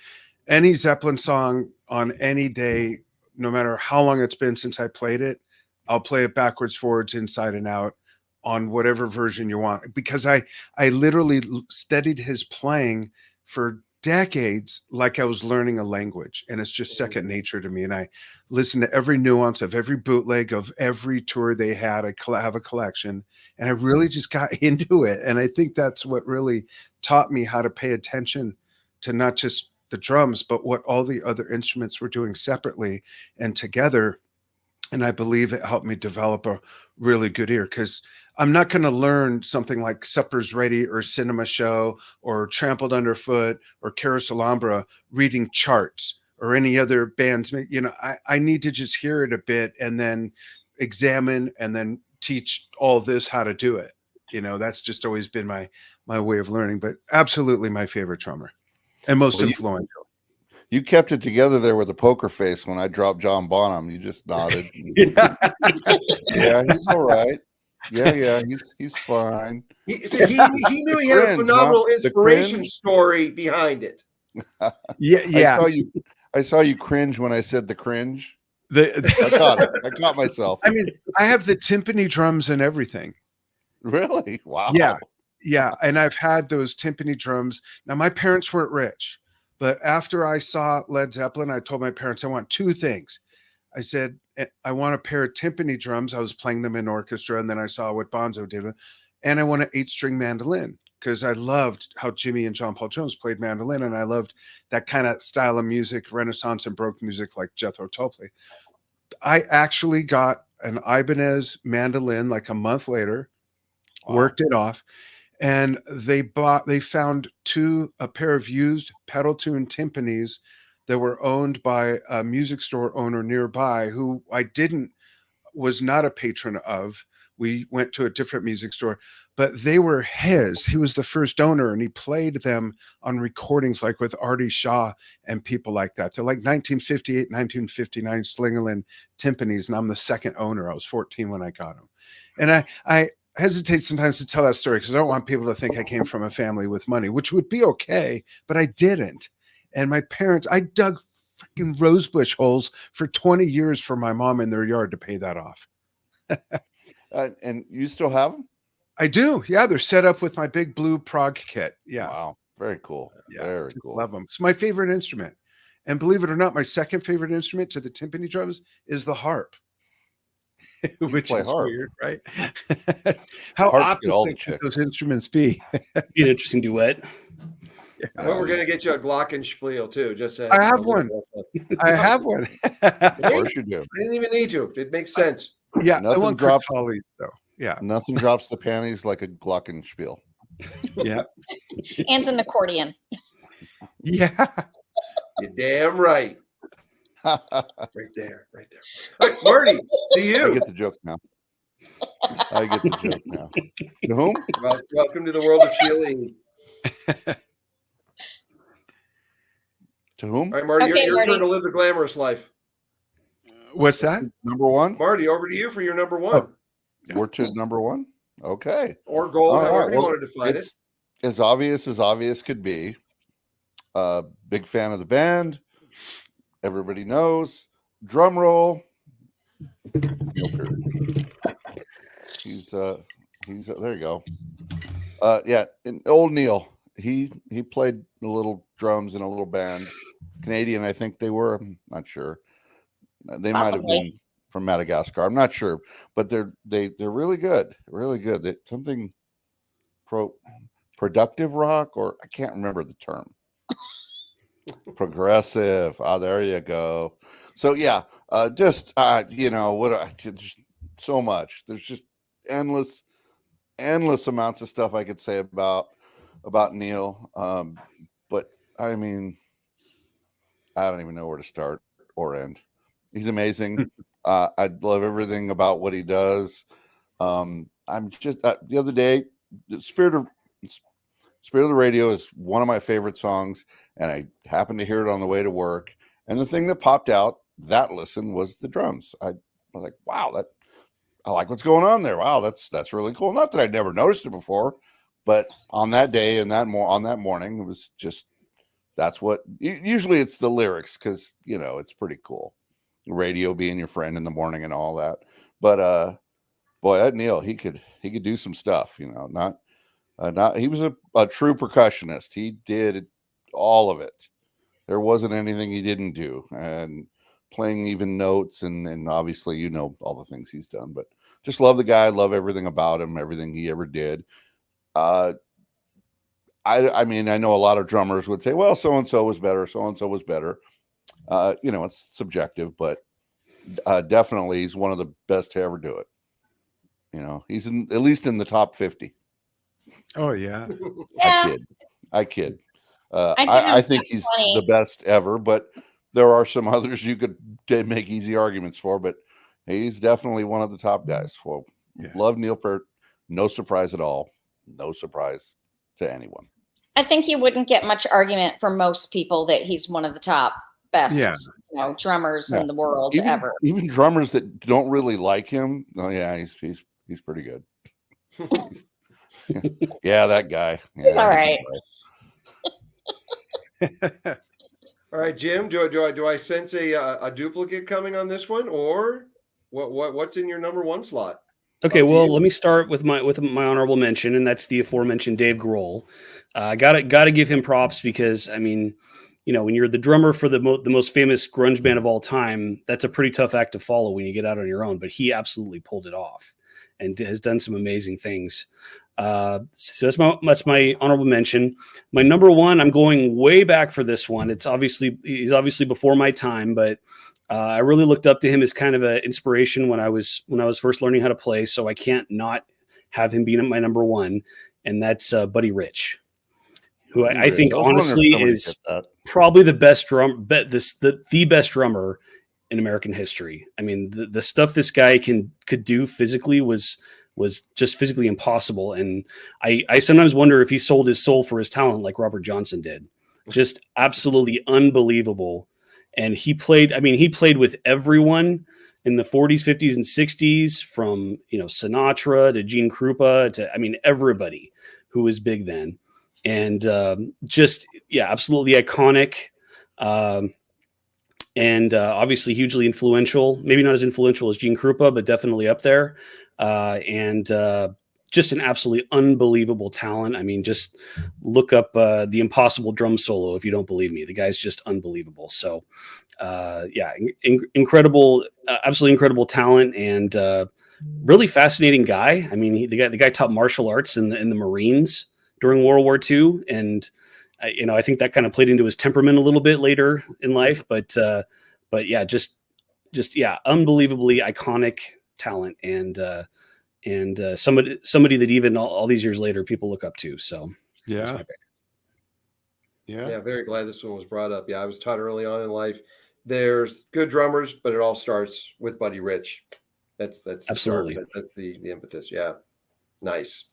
any Zeppelin song on any day, no matter how long it's been since I played it, I'll play it backwards, forwards, inside and out on whatever version you want, because I literally studied his playing for decades like I was learning a language, and it's just second nature to me. And I listen to every nuance of every bootleg of every tour they had. I have a collection, and I really just got into it. And I think that's what really taught me how to pay attention to not just the drums, but what all the other instruments were doing separately and together. And I believe it helped me develop a really good ear, because I'm not going to learn something like Supper's Ready or Cinema Show or Trampled Underfoot or Carouselambra reading charts or any other bands. I need to just hear it a bit and then examine and then teach all this how to do it. That's just always been my way of learning, but absolutely my favorite drummer and most influential. You kept it together there with a poker face when I dropped John Bonham. You just nodded. Yeah, he's all right. Yeah, he's fine. He knew he had a phenomenal inspiration story behind it. Yeah. I saw you cringe when I said the cringe. I caught it. I caught myself. I mean, I have the timpani drums and everything. Really? Wow. Yeah. And I've had those timpani drums. Now, my parents weren't rich, but after I saw Led Zeppelin, I told my parents I want two things. I said, I want a pair of timpani drums. I was playing them in orchestra, and then I saw what Bonzo did. And I want an 8-string mandolin, because I loved how Jimmy and John Paul Jones played mandolin, and I loved that kind of style of music, Renaissance and Baroque music like Jethro Tull played. I actually got an Ibanez mandolin like a month later, worked it off, and they found a pair of used pedal tuned timpanis that were owned by a music store owner nearby, who was not a patron of. we went to a different music store, but they were his. He was the first owner, and he played them on recordings like with Artie Shaw and people like that. They're like 1958, 1959 Slingerland timpanis, and I'm the second owner. I was 14 when I got them. And I hesitate sometimes to tell that story because I don't want people to think I came from a family with money, which would be okay, but I didn't. And my parents, I dug freaking rosebush holes for 20 years for my mom in their yard to pay that off. And you still have them? I do. Yeah, they're set up with my big blue Prague kit. Yeah. Wow. Very cool. Yeah, Very just cool. love them. It's my favorite instrument. And believe it or not, my second favorite instrument to the timpani drums is the harp. Which play is harp. weird, right? How Harps get all the opposite could chicks. those instruments be? Be an interesting duet. Well, we're gonna get you a glockenspiel too. Just I have one. I have one. Of course you do. I didn't even need to. It makes sense. Yeah, I Nothing want drops- Kurtali, though. Yeah, Nothing drops the panties like a glockenspiel. yeah, And an accordion. yeah. You're damn right. Right there. Right there. All right, Marty, to I you. get the joke now. I get the joke now. To whom? Welcome to the world of Sheila. To whom? All right, Marty, Okay, your Marty. turn to live the glamorous life. What's that? Number one? Marty, over to you for your number one. We're to number one? Okay. Or gold, All right, however you well, want to define it. It's as obvious could be. Big fan of the band. Everybody knows. Drum roll. Neil Peart. He's there you go. Yeah, and old Neil. He played a little drums in a little band. Canadian, I think they were. I'm not sure. They might have Possibly. been from Madagascar. I'm not sure, but they're really good. Really good. They, something productive rock, or I can't remember the term. Progressive. Oh, there you go. So yeah, just there's so much. There's just endless amounts of stuff I could say about Neil. But I mean, I don't even know where to start or end. He's amazing. I love everything about what he does. I'm just the other day, the Spirit of the Radio is one of my favorite songs, and I happened to hear it on the way to work. And the thing that popped out that listen was the drums. I was like, wow, I like what's going on there. Wow, that's really cool. Not that I'd never noticed it before, but on that day and on that morning, it was just that's what. Usually it's the lyrics because it's pretty cool. Radio being your friend in the morning and all that. But boy, that Neil, he could do some stuff. Not he was a true percussionist. He did all of it. There wasn't anything he didn't do, and playing even notes and obviously all the things he's done. But just love the guy, love everything about him, everything he ever did. I mean, I know a lot of drummers would say, well, so and so was better, so and so was better. It's subjective, but definitely he's one of the best to ever do it. He's at least in the top 50. Oh yeah. Yeah. I kid. I I think he's funny. the best ever, but there are some others you could make easy arguments for, but he's definitely one of the top guys. Well, love Neil Peart. No surprise at all. No surprise to anyone. I think you wouldn't get much argument from most people that he's one of the top best drummers in the world ever. Even drummers that don't really like him. Oh yeah, he's pretty good. Yeah, that guy. Yeah, He's all right. All right, Jim. Do I sense a duplicate coming on this one, or what's in your number one slot? Okay, well, let me start with my honorable mention, and that's the aforementioned Dave Grohl. Gotta give him props because I mean, when you're the drummer for the most famous grunge band of all time, that's a pretty tough act to follow when you get out on your own. But he absolutely pulled it off, and has done some amazing things. So that's my honorable mention. My number one, I'm going way back for this one. He's obviously before my time, but I really looked up to him as kind of an inspiration when I was first learning how to play. So I can't not have him be my number one, and that's Buddy Rich, who I think honestly is probably the best the best drummer in American history. I mean, the stuff this guy could do physically was was just physically impossible. And I sometimes wonder if he sold his soul for his talent like Robert Johnson did. Just absolutely unbelievable. And he played with everyone in the 40s, 50s, and 60s, from, Sinatra to Gene Krupa to, everybody who was big then. And absolutely iconic. And obviously hugely influential, maybe not as influential as Gene Krupa, but definitely up there. And just an absolutely unbelievable talent. Just look up the Impossible drum solo if you don't believe me. The guy's just unbelievable. So incredible, absolutely incredible talent, and really fascinating guy. The guy taught martial arts in the Marines during World War II, and I think that kind of played into his temperament a little bit later in life. But just unbelievably iconic talent, and somebody that even all these years later people look up to. So that's Yeah. my pick. Yeah, very glad this one was brought up. Yeah, I was taught early on in life, there's good drummers, but it all starts with Buddy Rich. That's the Absolutely. start. That's the impetus. Yeah, nice.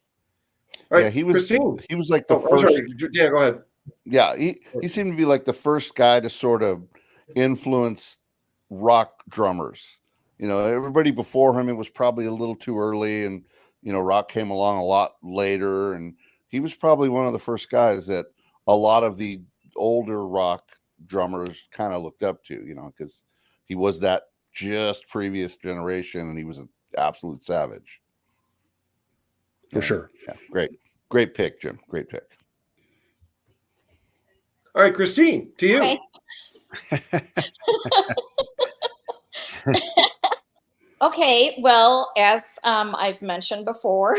All right, Yeah, he was Christine. like the I'm first. sorry. Yeah, go ahead. Yeah, he seemed to be like the first guy to sort of influence rock drummers. Everybody before him, it was probably a little too early, and rock came along a lot later, and he was probably one of the first guys that a lot of the older rock drummers kind of looked up to, because he was that just previous generation, and he was an absolute savage. For sure. Yeah, great pick, Jim. Great pick. All right, Christine, to you. Okay. Okay, well, as I've mentioned before,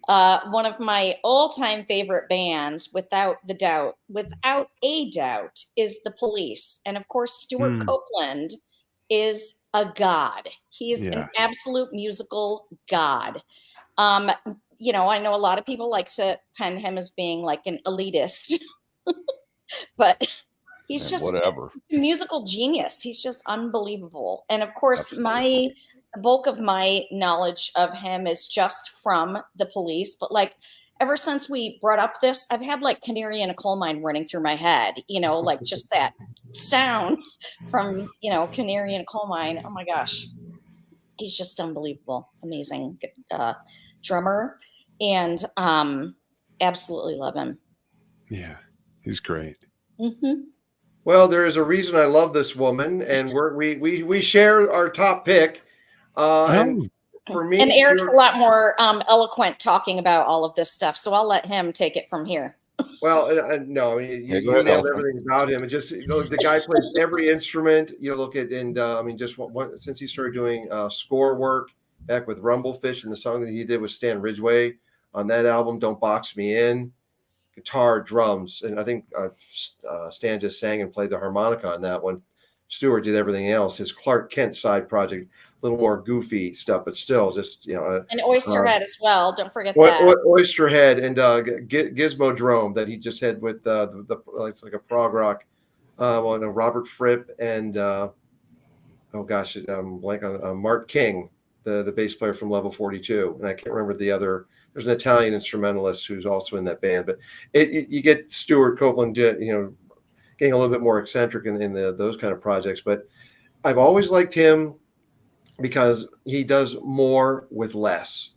one of my all-time favorite bands, without a doubt, is The Police. And of course, Stuart Copeland is a god. He's an absolute musical god. I know a lot of people like to pen him as being like an elitist, but he's just whatever. a musical genius. He's just unbelievable. And of course, the bulk of my knowledge of him is just from The Police. But like ever since we brought up this, I've had like Canary in a Coal Mine running through my head, like just that sound from, Canary in a Coal Mine. Oh my gosh. He's just unbelievable. Amazing drummer. And absolutely love him. Yeah, he's great. Mm-hmm. Well, there is a reason I love this woman, and we share our top pick. And for me, and Eric's a lot more eloquent talking about all of this stuff, so I'll let him take it from here. Well, no, you nailed everything about him. It just the guy plays every instrument. You look at, and just since he started doing score work back with Rumblefish, and the song that he did with Stan Ridgway on that album, "Don't Box Me In." Guitar, drums, and I think Stan just sang and played the harmonica on that one. Stuart did everything else. His Clark Kent side project, a little more goofy stuff, but still just and Oysterhead as well. Don't forget that Oysterhead and Gizmodrome that he just had with the it's like a prog rock. Robert Fripp and blank on Mark King, the bass player from Level 42, and I can't remember the other. There's an Italian instrumentalist who's also in that band, but you get Stuart Copeland, getting a little bit more eccentric in those kind of projects. But I've always liked him because he does more with less.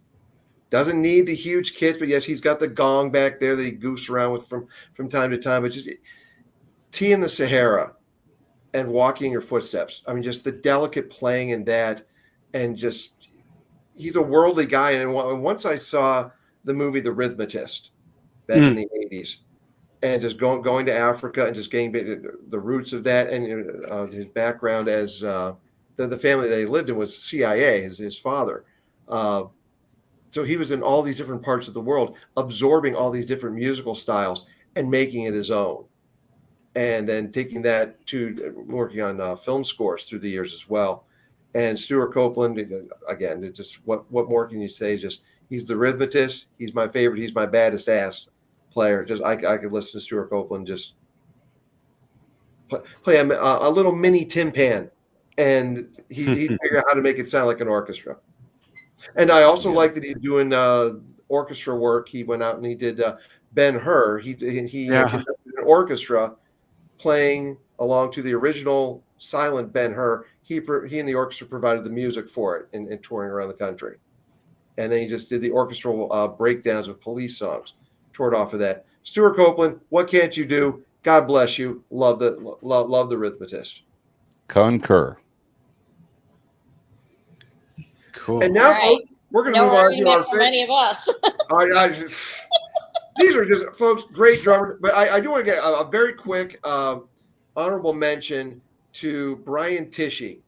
Doesn't need the huge kits, but yes, he's got the gong back there that he goofs around with from time to time. But just Tea in the Sahara and Walking Your Footsteps. Just the delicate playing in that, and just. He's a worldly guy, and once I saw the movie The Rhythmatist back in the 80s, and just going to Africa and just getting the roots of that, and his background as the family that he lived in was CIA, his father. So he was in all these different parts of the world, absorbing all these different musical styles and making it his own, and then taking that to working on film scores through the years as well. And Stuart Copeland, again, just what more can you say? Just he's the rhythmatist. He's my favorite. He's my baddest ass player. Just I could listen to Stuart Copeland just play a little mini timpan, and he'd figure out how to make it sound like an orchestra. And I also Yeah. like that he's doing orchestra work. He went out and he did Ben-Hur. He conducted an orchestra playing along to the original silent Ben-Hur. He and the orchestra provided the music for it and touring around the country. And then he just did the orchestral breakdowns of police songs, toured off of that. Stuart Copeland, what can't you do? God bless you. Love the rhythmatist. Concur. Cool. And now, All right. folks, we're going to No move on to argument our from any of us. these are just, folks, great drummers. But I do want to get a very quick honorable mention to Brian Tishy,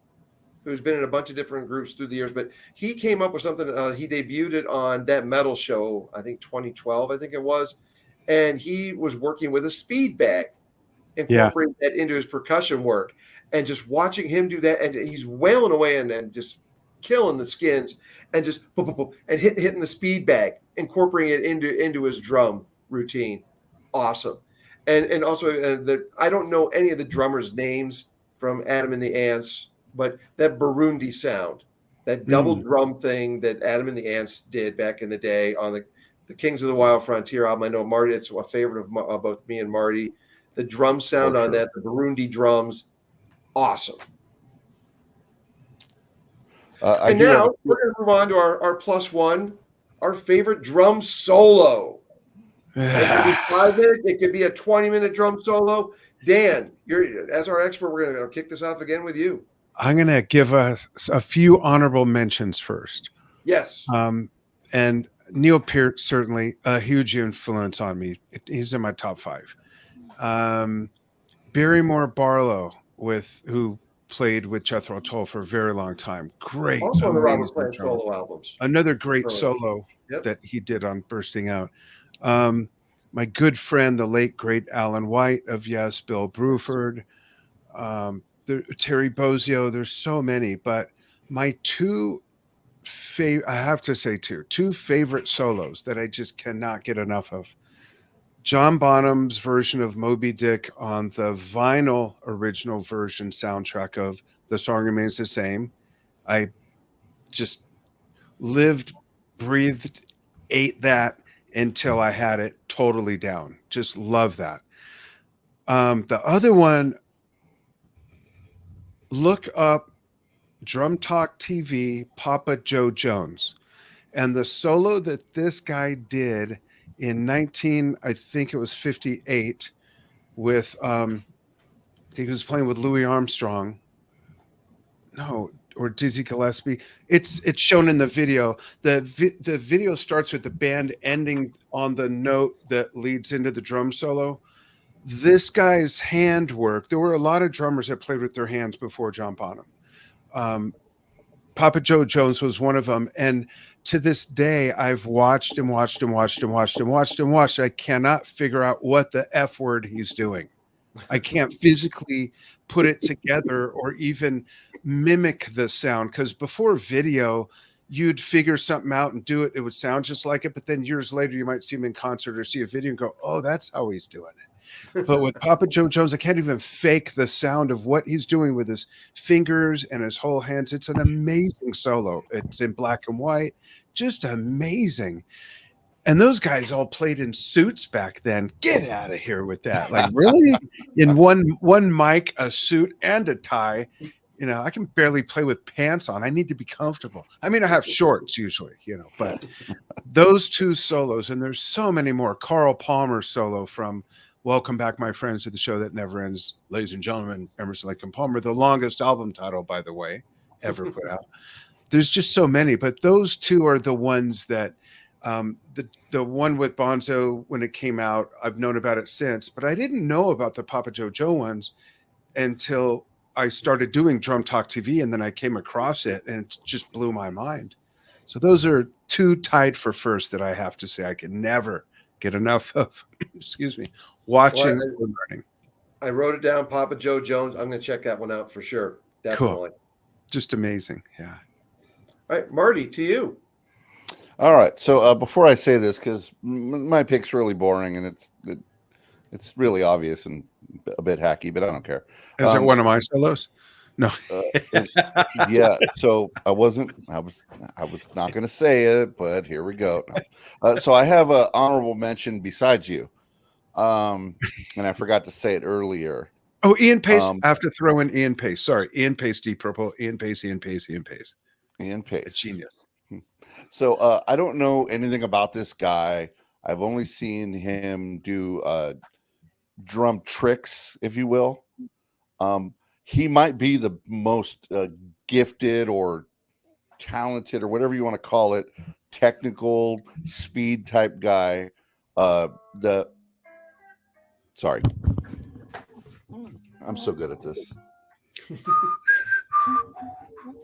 who's been in a bunch of different groups through the years. But he came up with something. He debuted it on That Metal Show, I think 2012, I think it was. And he was working with a speed bag, incorporating that into his percussion work. And just watching him do that, and he's wailing away and just killing the skins and just boop, boop, boop, and hitting the speed bag, incorporating it into his drum routine. Awesome. And also I don't know any of the drummers' names from Adam and the Ants, but that Burundi sound, that double drum thing that Adam and the Ants did back in the day on the Kings of the Wild Frontier album. I know Marty, it's a favorite of both me and Marty. The drum sound on that, the Burundi drums, awesome. And now we're going to move on to our plus one, our favorite drum solo. It could be 5 minutes. It could be a 20-minute drum solo. Dan, as our expert, we're going to kick this off again with you. I'm going to give us a few honorable mentions first. Yes. And Neil Peart, certainly a huge influence on me. He's in my top 5. Barrymore Barlow, who played with Jethro Tull for a very long time. Great. Also on the Robert amazing Plant drummer. solo albums. Another great solo that he did on Bursting Out. My good friend, the late, great Alan White of Yes, Bill Bruford, Terry Bozzio. There's so many, but my two favorite solos that I just cannot get enough of. John Bonham's version of Moby Dick on the vinyl original version soundtrack of The Song Remains the Same. I just lived, breathed, ate that until I had it totally down. Just love that. The other one, look up Drum Talk TV, Papa Joe Jones. And the solo that this guy did in 58 with he was playing with Louis Armstrong. No, or Dizzy Gillespie. It's shown in the video. The video starts with the band ending on the note that leads into the drum solo. This guy's handwork. There were a lot of drummers that played with their hands before John Bonham. Papa Joe Jones was one of them, and to this day, I've watched and watched and watched and watched and watched and watched. I cannot figure out what the F word he's doing. I can't physically put it together or even mimic the sound, because before video, you'd figure something out and do it. It would sound just like it, but then years later, you might see him in concert or see a video and go, oh, that's how he's doing it. But with Papa Joe Jones, I can't even fake the sound of what he's doing with his fingers and his whole hands. It's an amazing solo. It's in black and white, just amazing. And those guys all played in suits back then. Get out of here with that. Like, really? In one mic, a suit, and a tie. You know, I can barely play with pants on. I need to be comfortable. I mean, I have shorts usually, but those two solos, and there's so many more. Carl Palmer solo from Welcome Back, My Friends, to the Show That Never Ends. Ladies and gentlemen, Emerson, Lake and Palmer, the longest album title, by the way, ever put out. There's just so many, but those two are the ones that the one with Bonzo, when it came out, I've known about it since, but I didn't know about the Papa Joe Joe ones until I started doing Drum Talk TV, and then I came across it, and it just blew my mind. So those are two tied for first that I have to say I can never get enough of. Excuse me. Watching and learning. I wrote it down, Papa Joe Jones. I'm going to check that one out for sure. Definitely. Cool. Just amazing. Yeah. All right, Marty, to you. All right. So before I say this, because my pick's really boring and it's really obvious and a bit hacky, but I don't care. Is it one of my solos? No. Yeah. So I was not going to say it, but here we go. No. So I have an honorable mention besides you. And I forgot to say it earlier. Oh, Ian Pace. I have to throw in Ian Pace. Sorry. Ian Pace, Deep Purple. Ian Pace. Ian A Pace. genius. So I don't know anything about this guy. I've only seen him do drum tricks, if you will. He might be the most gifted or talented or whatever you want to call it, technical speed type guy. Sorry, I'm so good at this.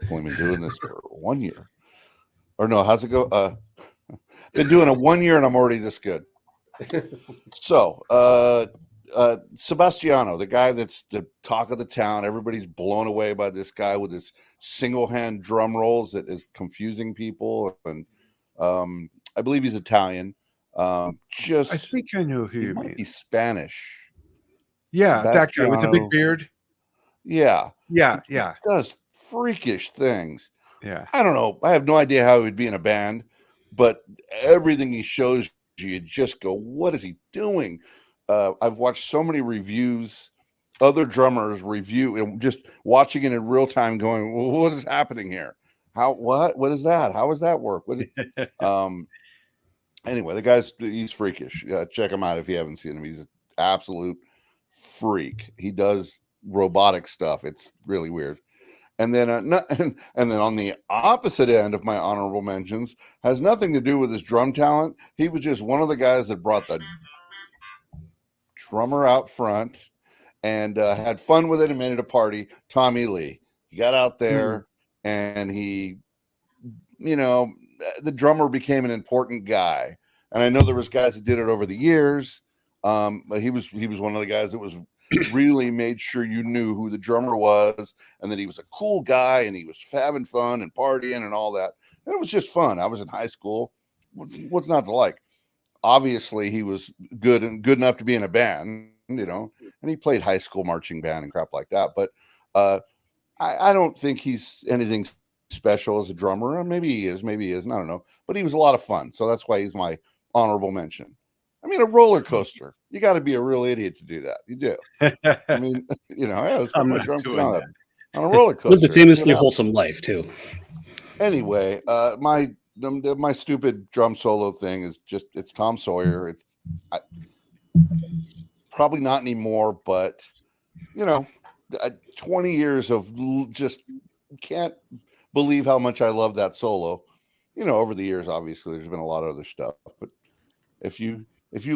I've only been doing this for 1 year. Or no, how's it go? Been doing it 1 year and I'm already this good. So, Sebastiano, the guy that's the talk of the town, everybody's blown away by this guy with his single hand drum rolls that is confusing people. And I believe he's Italian. I think I know who he you might mean. be Spanish. Yeah, that guy with the big beard. Yeah. Yeah. He does freakish things. Yeah. I don't know. I have no idea how he would be in a band, but everything he shows you just go, what is he doing? I've watched so many reviews, other drummers review, and just watching it in real time going, well, what is happening here? What is that? How does that work? Anyway, he's freakish. Check him out if you haven't seen him. He's an absolute freak. He does robotic stuff. It's really weird. And then, and then on the opposite end of my honorable mentions has nothing to do with his drum talent. He was just one of the guys that brought the drummer out front and had fun with it and made it a party. Tommy Lee. He got out there and he, the drummer became an important guy. And I know there was guys that did it over the years, but he was one of the guys that was really made sure you knew who the drummer was and that he was a cool guy and he was having fun and partying and all that. And it was just fun. I was in high school. What's not to like? Obviously, he was good enough to be in a band, and he played high school marching band and crap like that. But I don't think he's anything special as a drummer. Maybe he is. Maybe he isn't. I don't know. But he was a lot of fun. So that's why he's my honorable mention. I mean, a roller coaster. You got to be a real idiot to do that. You do. I mean, let's put my drums down on a roller coaster. Lived a famously wholesome life too. Anyway, my stupid drum solo thing is it's Tom Sawyer. It's probably not anymore, but 20 years of just can't believe how much I love that solo. Over the years, obviously, there's been a lot of other stuff, but if you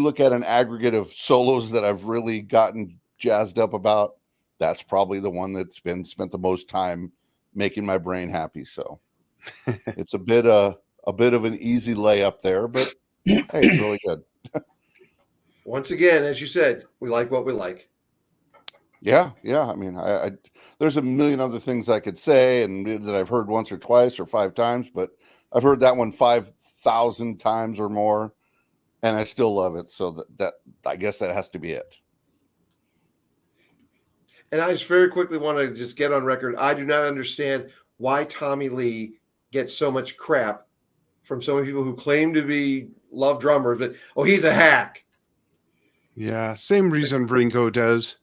look at an aggregate of solos that I've really gotten jazzed up about, that's probably the one that's been spent the most time making my brain happy. So it's a bit of an easy layup there, but hey, it's really good. Once again, as you said, we like what we like. Yeah. I mean, I there's a million other things I could say and that I've heard once or twice or 5 times, but I've heard that one 5,000 times or more. And I still love it. So that I guess that has to be it. And I just very quickly want to just get on record. I do not understand why Tommy Lee gets so much crap from so many people who claim to love drummers, but he's a hack. Yeah, same reason Ringo does.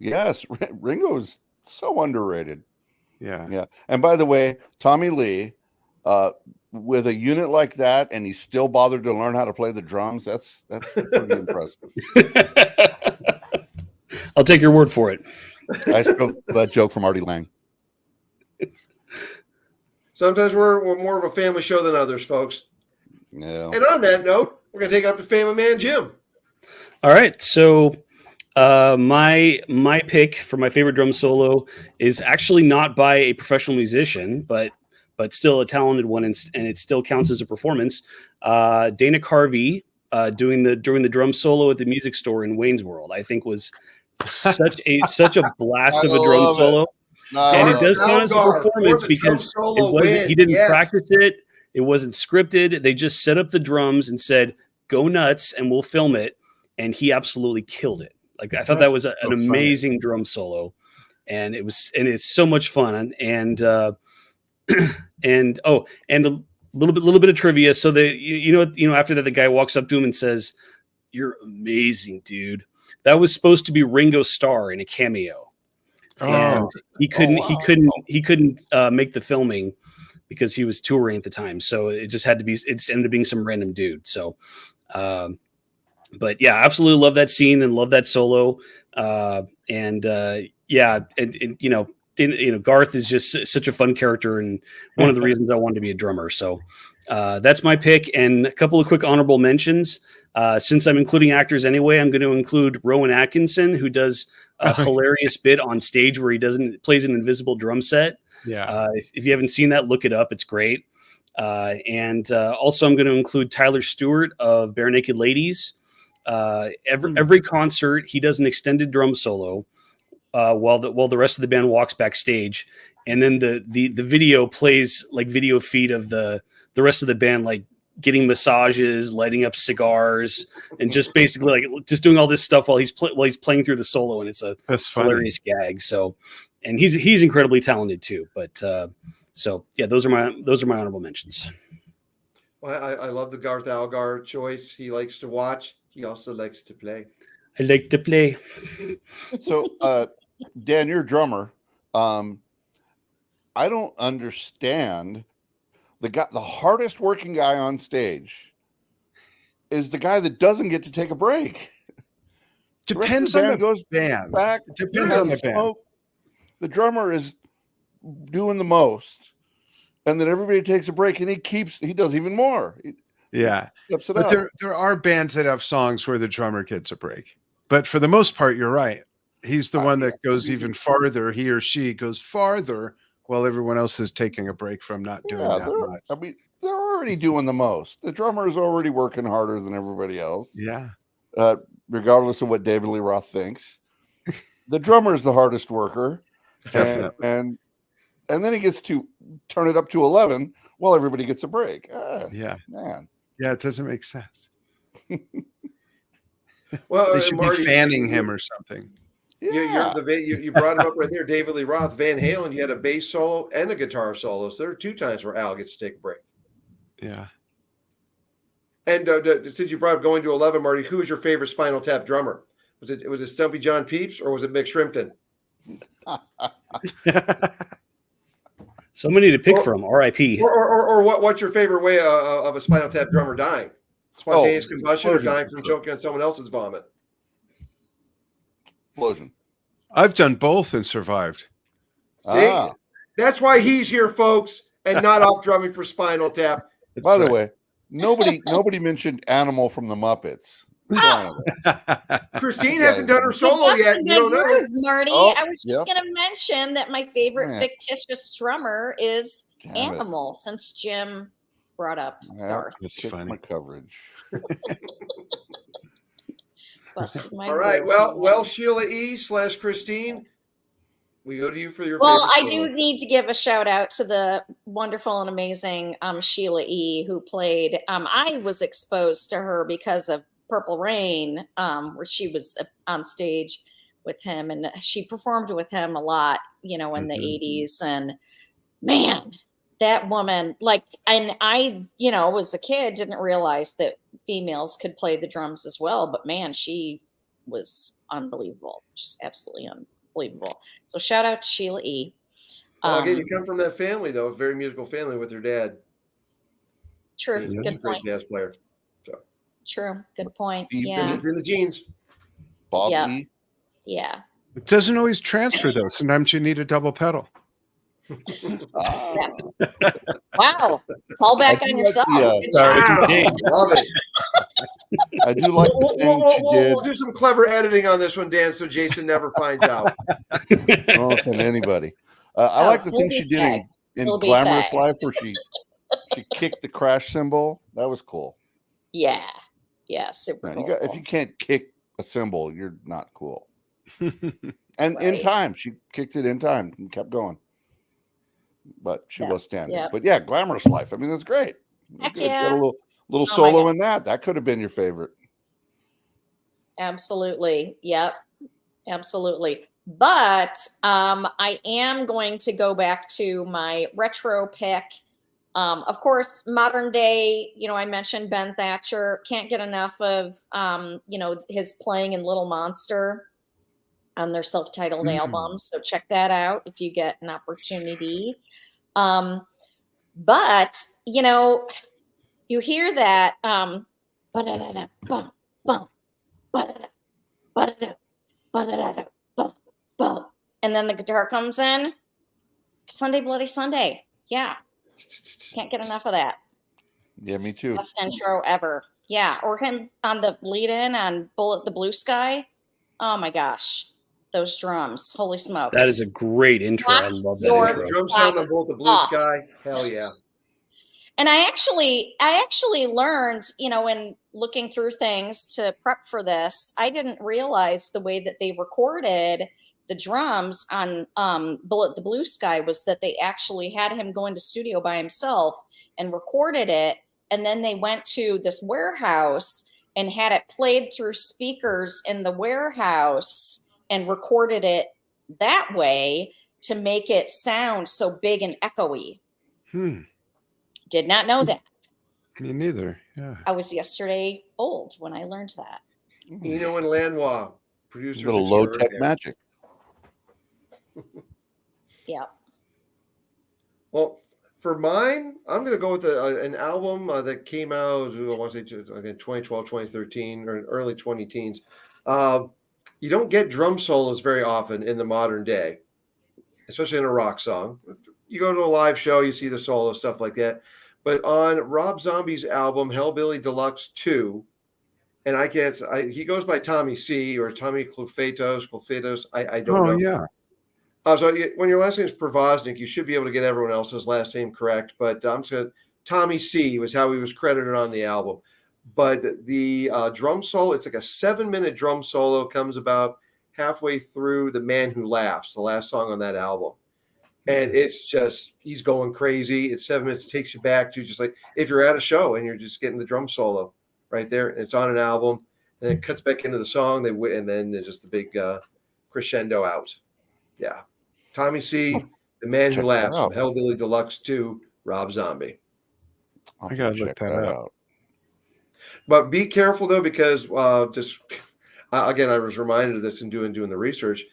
Yes, Ringo's so underrated. Yeah. And by the way, Tommy Lee, with a unit like that, and he still bothered to learn how to play the drums. That's pretty impressive. I'll take your word for it. I stole that joke from Artie Lang. Sometimes we're more of a family show than others, folks. Yeah. And on that note, we're going to take it up to Family Man Jim. All right, so my pick for my favorite drum solo is actually not by a professional musician, but still a talented one, and it still counts as a performance. Dana Carvey doing the drum solo at the music store in Wayne's World, I think was such a blast of a drum solo. And it does count as a performance because he didn't practice it. It wasn't scripted. They just set up the drums and said, "Go nuts," and we'll film it. And he absolutely killed it. Like I thought that was an amazing drum solo. and it's so much fun. And and a little bit of trivia. So after that, the guy walks up to him and says, "You're amazing, dude." That was supposed to be Ringo Starr in a cameo, and he couldn't make the filming because he was touring at the time. So it just ended up being some random dude. So, but yeah, absolutely love that scene and love that solo. Garth is just such a fun character and one of the reasons I wanted to be a drummer. So that's my pick. And a couple of quick honorable mentions. Since I'm including actors anyway, I'm going to include Rowan Atkinson, who does a hilarious bit on stage where he plays an invisible drum set. Yeah. If you haven't seen that, look it up. It's great. And also I'm going to include Tyler Stewart of Bare Naked Ladies. Every concert, he does an extended drum solo while the rest of the band walks backstage. And then the video plays like video feed of the rest of the band, like getting massages, lighting up cigars, and just basically like just doing all this stuff while he's playing through the solo, and it's That's hilarious gag. So, and he's incredibly talented too. But so yeah, those are my honorable mentions. Well, I love the Garth Algar choice. He likes to watch. He also likes to play. I like to play. So, Dan, you're a drummer. I don't understand. The hardest working guy on stage is the guy that doesn't get to take a break. Depends on the band. Back, Depends on the band. The drummer is doing the most, and then everybody takes a break, and he does even more. Yeah, Steps it but up. there are bands that have songs where the drummer gets a break. But for the most part, you're right. He's the one that goes even farther. He or she goes farther while everyone else is taking a break from not doing that much. I mean, they're already doing the most. The drummer is already working harder than everybody else. Yeah. Regardless of what David Lee Roth thinks. The drummer is the hardest worker. Definitely. And then he gets to turn it up to 11 while everybody gets a break. Yeah. Man. Yeah, it doesn't make sense. Well, They should Marty, be fanning him or something. Yeah. You brought him up right there, David Lee Roth, Van Halen. He had a bass solo and a guitar solo. So there are 2 times where Al gets to take a break. Yeah. And since you brought up going to 11, Marty, who was your favorite Spinal Tap drummer? Was it Stumpy John Pepys or was it Mick Shrimpton? So many to pick from. R.I.P. Or what's your favorite way of a Spinal Tap drummer dying? Spontaneous combustion or dying from choking on someone else's vomit? Explosion. I've done both and survived. See? That's why he's here, folks, and not off drumming for Spinal Tap. By the way, nobody mentioned Animal from the Muppets. Christine hasn't done her solo yet. You don't know. Groove, Marty. Oh, I was just going to mention that my favorite fictitious drummer is Animal, since Jim brought up Garth. That's funny. My coverage. Busted my All right. groove. Well, Sheila E. / Christine, we go to you for your Well, favorite I solo. do need to give a shout out to the wonderful and amazing Sheila E., who played. I was exposed to her because of Purple Rain, where she was on stage with him, and she performed with him a lot, in the 80s. And man, that woman, and I, as a kid, didn't realize that females could play the drums as well. But man, she was unbelievable, just absolutely unbelievable. So shout out to Sheila E. Well, again, you come from that family, though, a very musical family with your dad. True, He's a good great point. jazz player. So True, good point. Steve Yeah, it's in the genes. Bob Yeah. E. yeah. It doesn't always transfer, though. Sometimes you need a double pedal. Wow, fall back on yourself. Good job. Love it. I do like the thing she did. We'll do some clever editing on this one, Dan, so Jason never finds out. I don't offend anybody. I like the thing she did in We'll be Glamorous tagged. Life where she kicked the crash cymbal. That was cool. Yeah, super Man, cool. if you can't kick a cymbal, you're not cool. And in Right. time, she kicked it in time and kept going. But she was Yes, standing. yep. But yeah, Glamorous Life. I mean, that's great. Heck Good. She had yeah. a little my solo God. in that. That could have been your favorite. Absolutely. Yep. Absolutely. But I am going to go back to my retro pick. Of course, modern day, I mentioned Ben Thatcher. Can't get enough of, his playing in Little Monster on their self-titled album. So check that out if you get an opportunity. But, you hear that, ba-da-da-da, bum, bum, ba-da-da, ba-da-da, ba-da-da-da, bum, bum. And then the guitar comes in. Sunday Bloody Sunday. Yeah. Can't get enough of that. Yeah, me too. Best intro ever. Yeah. Or him on the lead in on Bullet the Blue Sky. Oh my gosh. Those drums. Holy smokes. That is a great intro. I love that The intro. drum sound on Bolt the Blue Sky. Hell yeah. And I actually learned, in looking through things to prep for this, I didn't realize the way that they recorded the drums on Bullet the Blue Sky was that they actually had him go into studio by himself and recorded it. And then they went to this warehouse and had it played through speakers in the warehouse and recorded it that way to make it sound so big and echoey. Did not know that. Me neither. Yeah. I was yesterday old when I learned that. Eno and Lanois, producers. Little low tech magic. Yeah. Well, for mine, I'm going to go with an album that came out, I want to say, 2012, 2013, or early 2010s. You don't get drum solos very often in the modern day, especially in a rock song. You go to a live show, you see the solo, stuff like that. But on Rob Zombie's album, Hellbilly Deluxe 2, and he goes by Tommy C or Tommy Clufetos, I don't know. Oh, yeah. So when your last name is Provoznik, you should be able to get everyone else's last name correct. But I'm just going Tommy C was how he was credited on the album. But the drum solo, it's like a 7-minute drum solo, comes about halfway through The Man Who Laughs, the last song on that album. And it's just, he's going crazy. It's 7 minutes, takes you back to just like if you're at a show and you're just getting the drum solo right there. And it's on an album. And it cuts back into the song. And then there's just the big crescendo out. Yeah. Tommy C, The Man Who Laughs, from Hellbilly Deluxe 2, Rob Zombie. I got to look that out. But be careful, though, because again, I was reminded of this in doing the research.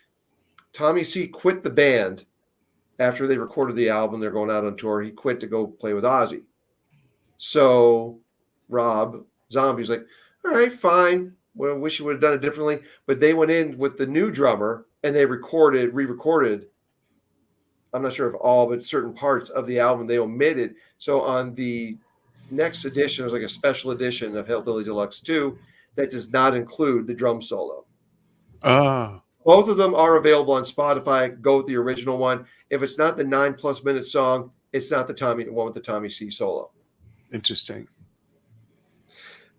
Tommy C quit the band after they recorded the album. They're going out on tour. He quit to go play with Ozzy. So Rob Zombie's like, all right, fine. Well, I wish you would have done it differently. But they went in with the new drummer and they re-recorded. I'm not sure if all, but certain parts of the album they omitted. So on the next edition, it was like a special edition of Hellbilly Deluxe 2 that does not include the drum solo. Both of them are available on Spotify. Go with the original one. If it's not the 9+ minute song, it's not the one with the Tommy C solo. Interesting.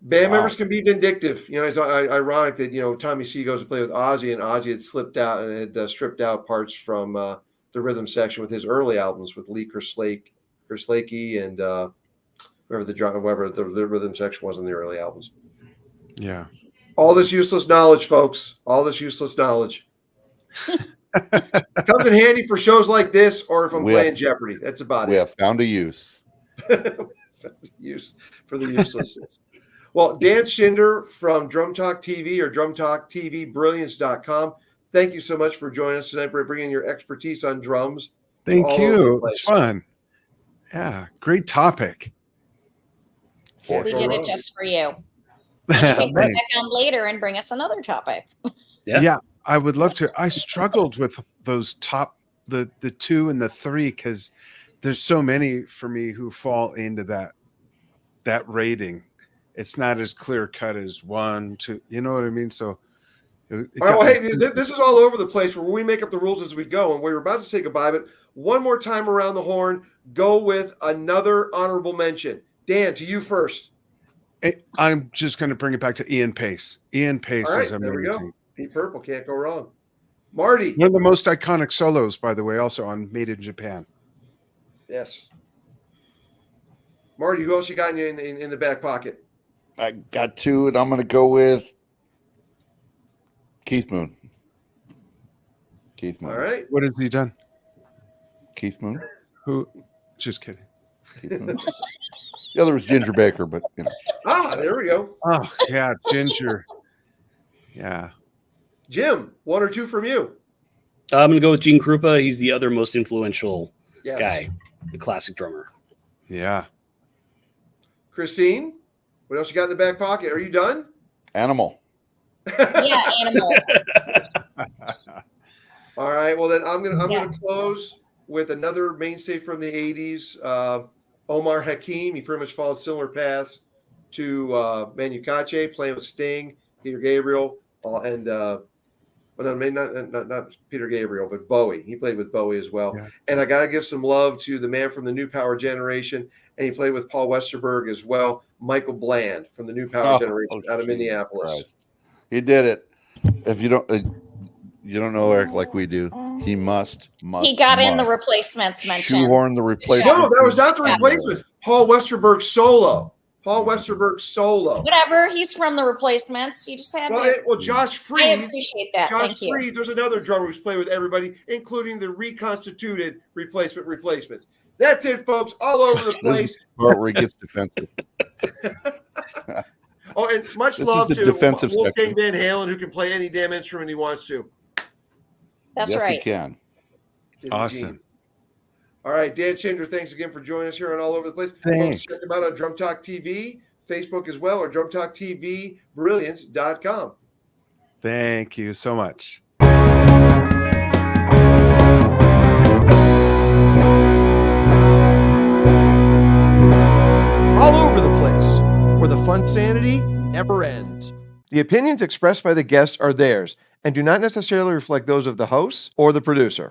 Band members can be vindictive. It's ironic that, Tommy C goes to play with Ozzy, and Ozzy had slipped out and had stripped out parts from the rhythm section with his early albums with Lee Kerslake and whoever the rhythm section was in the early albums. Yeah. All this useless knowledge, folks. All this useless knowledge. Comes in handy for shows like this or if I'm playing Jeopardy. That's about it. We have found a use. Use for the uselessness. Well, Dan Shinder from Drum Talk TV or drumtalktvbrilliance.com. Thank you so much for joining us tonight, for bringing your expertise on drums. Thank you. It's fun. Yeah, great topic. We did it just for you. Come back on later and bring us another topic. Yeah, I would love to. I struggled with those the 2 and the 3 because there's so many for me who fall into that rating. It's not as clear cut as 1, 2. You know what I mean? So. All right, well, hey, this is all over the place where we make up the rules as we go, and we're about to say goodbye, but one more time around the horn, go with another honorable mention. Dan, to you first. I'm just going to bring it back to Ian Pace. Ian Pace is amazing. There we go. Deep Purple, can't go wrong. Marty. One of the most iconic solos, by the way, also on Made in Japan. Yes. Marty, who else you got in the back pocket? I got 2, and I'm going to go with Keith Moon. Keith Moon. All right. What has he done? Keith Moon. Who? Just kidding. Keith Moon. The other was Ginger Baker, but you know. Ah, there we go. Oh yeah, Ginger. Yeah. Jim, 1 or 2 from you. I'm going to go with Gene Krupa. He's the other most influential Yes. guy, the classic drummer. Yeah. Christine, what else you got in the back pocket? Are you done? Animal. Yeah, Animal. All right. Well, then I'm gonna close with another mainstay from the '80s, Omar Hakim. He pretty much followed similar paths to Manu Katché, playing with Sting, Peter Gabriel, and well, no, maybe not Peter Gabriel, but Bowie. He played with Bowie as well. Yeah. And I got to give some love to the man from the New Power Generation, and he played with Paul Westerberg as well, Michael Bland from the New Power Generation out of Jesus Minneapolis. Christ. He did it. If you don't know Eric like we do, he must. He got in the replacements mentioned. Shoehorn the replacements. No, that was not the replacements. Paul Westerberg solo. Whatever. He's from the replacements. You just had to. Well, Josh I Freese. appreciate that. Josh Thank you. Freese, there's another drummer who's played with everybody, including the reconstituted replacements. That's it, folks, all over the This place. is the part where he gets defensive. Oh, and much This love is the to defensive Wolfgang section. Van Halen, who can play any damn instrument he wants to. That's Yes, right. he can. Awesome. All right, Dan Shinder, thanks again for joining us here on All Over the Place. Thanks. Folks, check him out on Drum Talk TV, Facebook as well, or drumtalktvbrilliance.com. Thank you so much. All Over the Place, where the fun sanity never ends. The opinions expressed by the guests are theirs and do not necessarily reflect those of the hosts or the producer.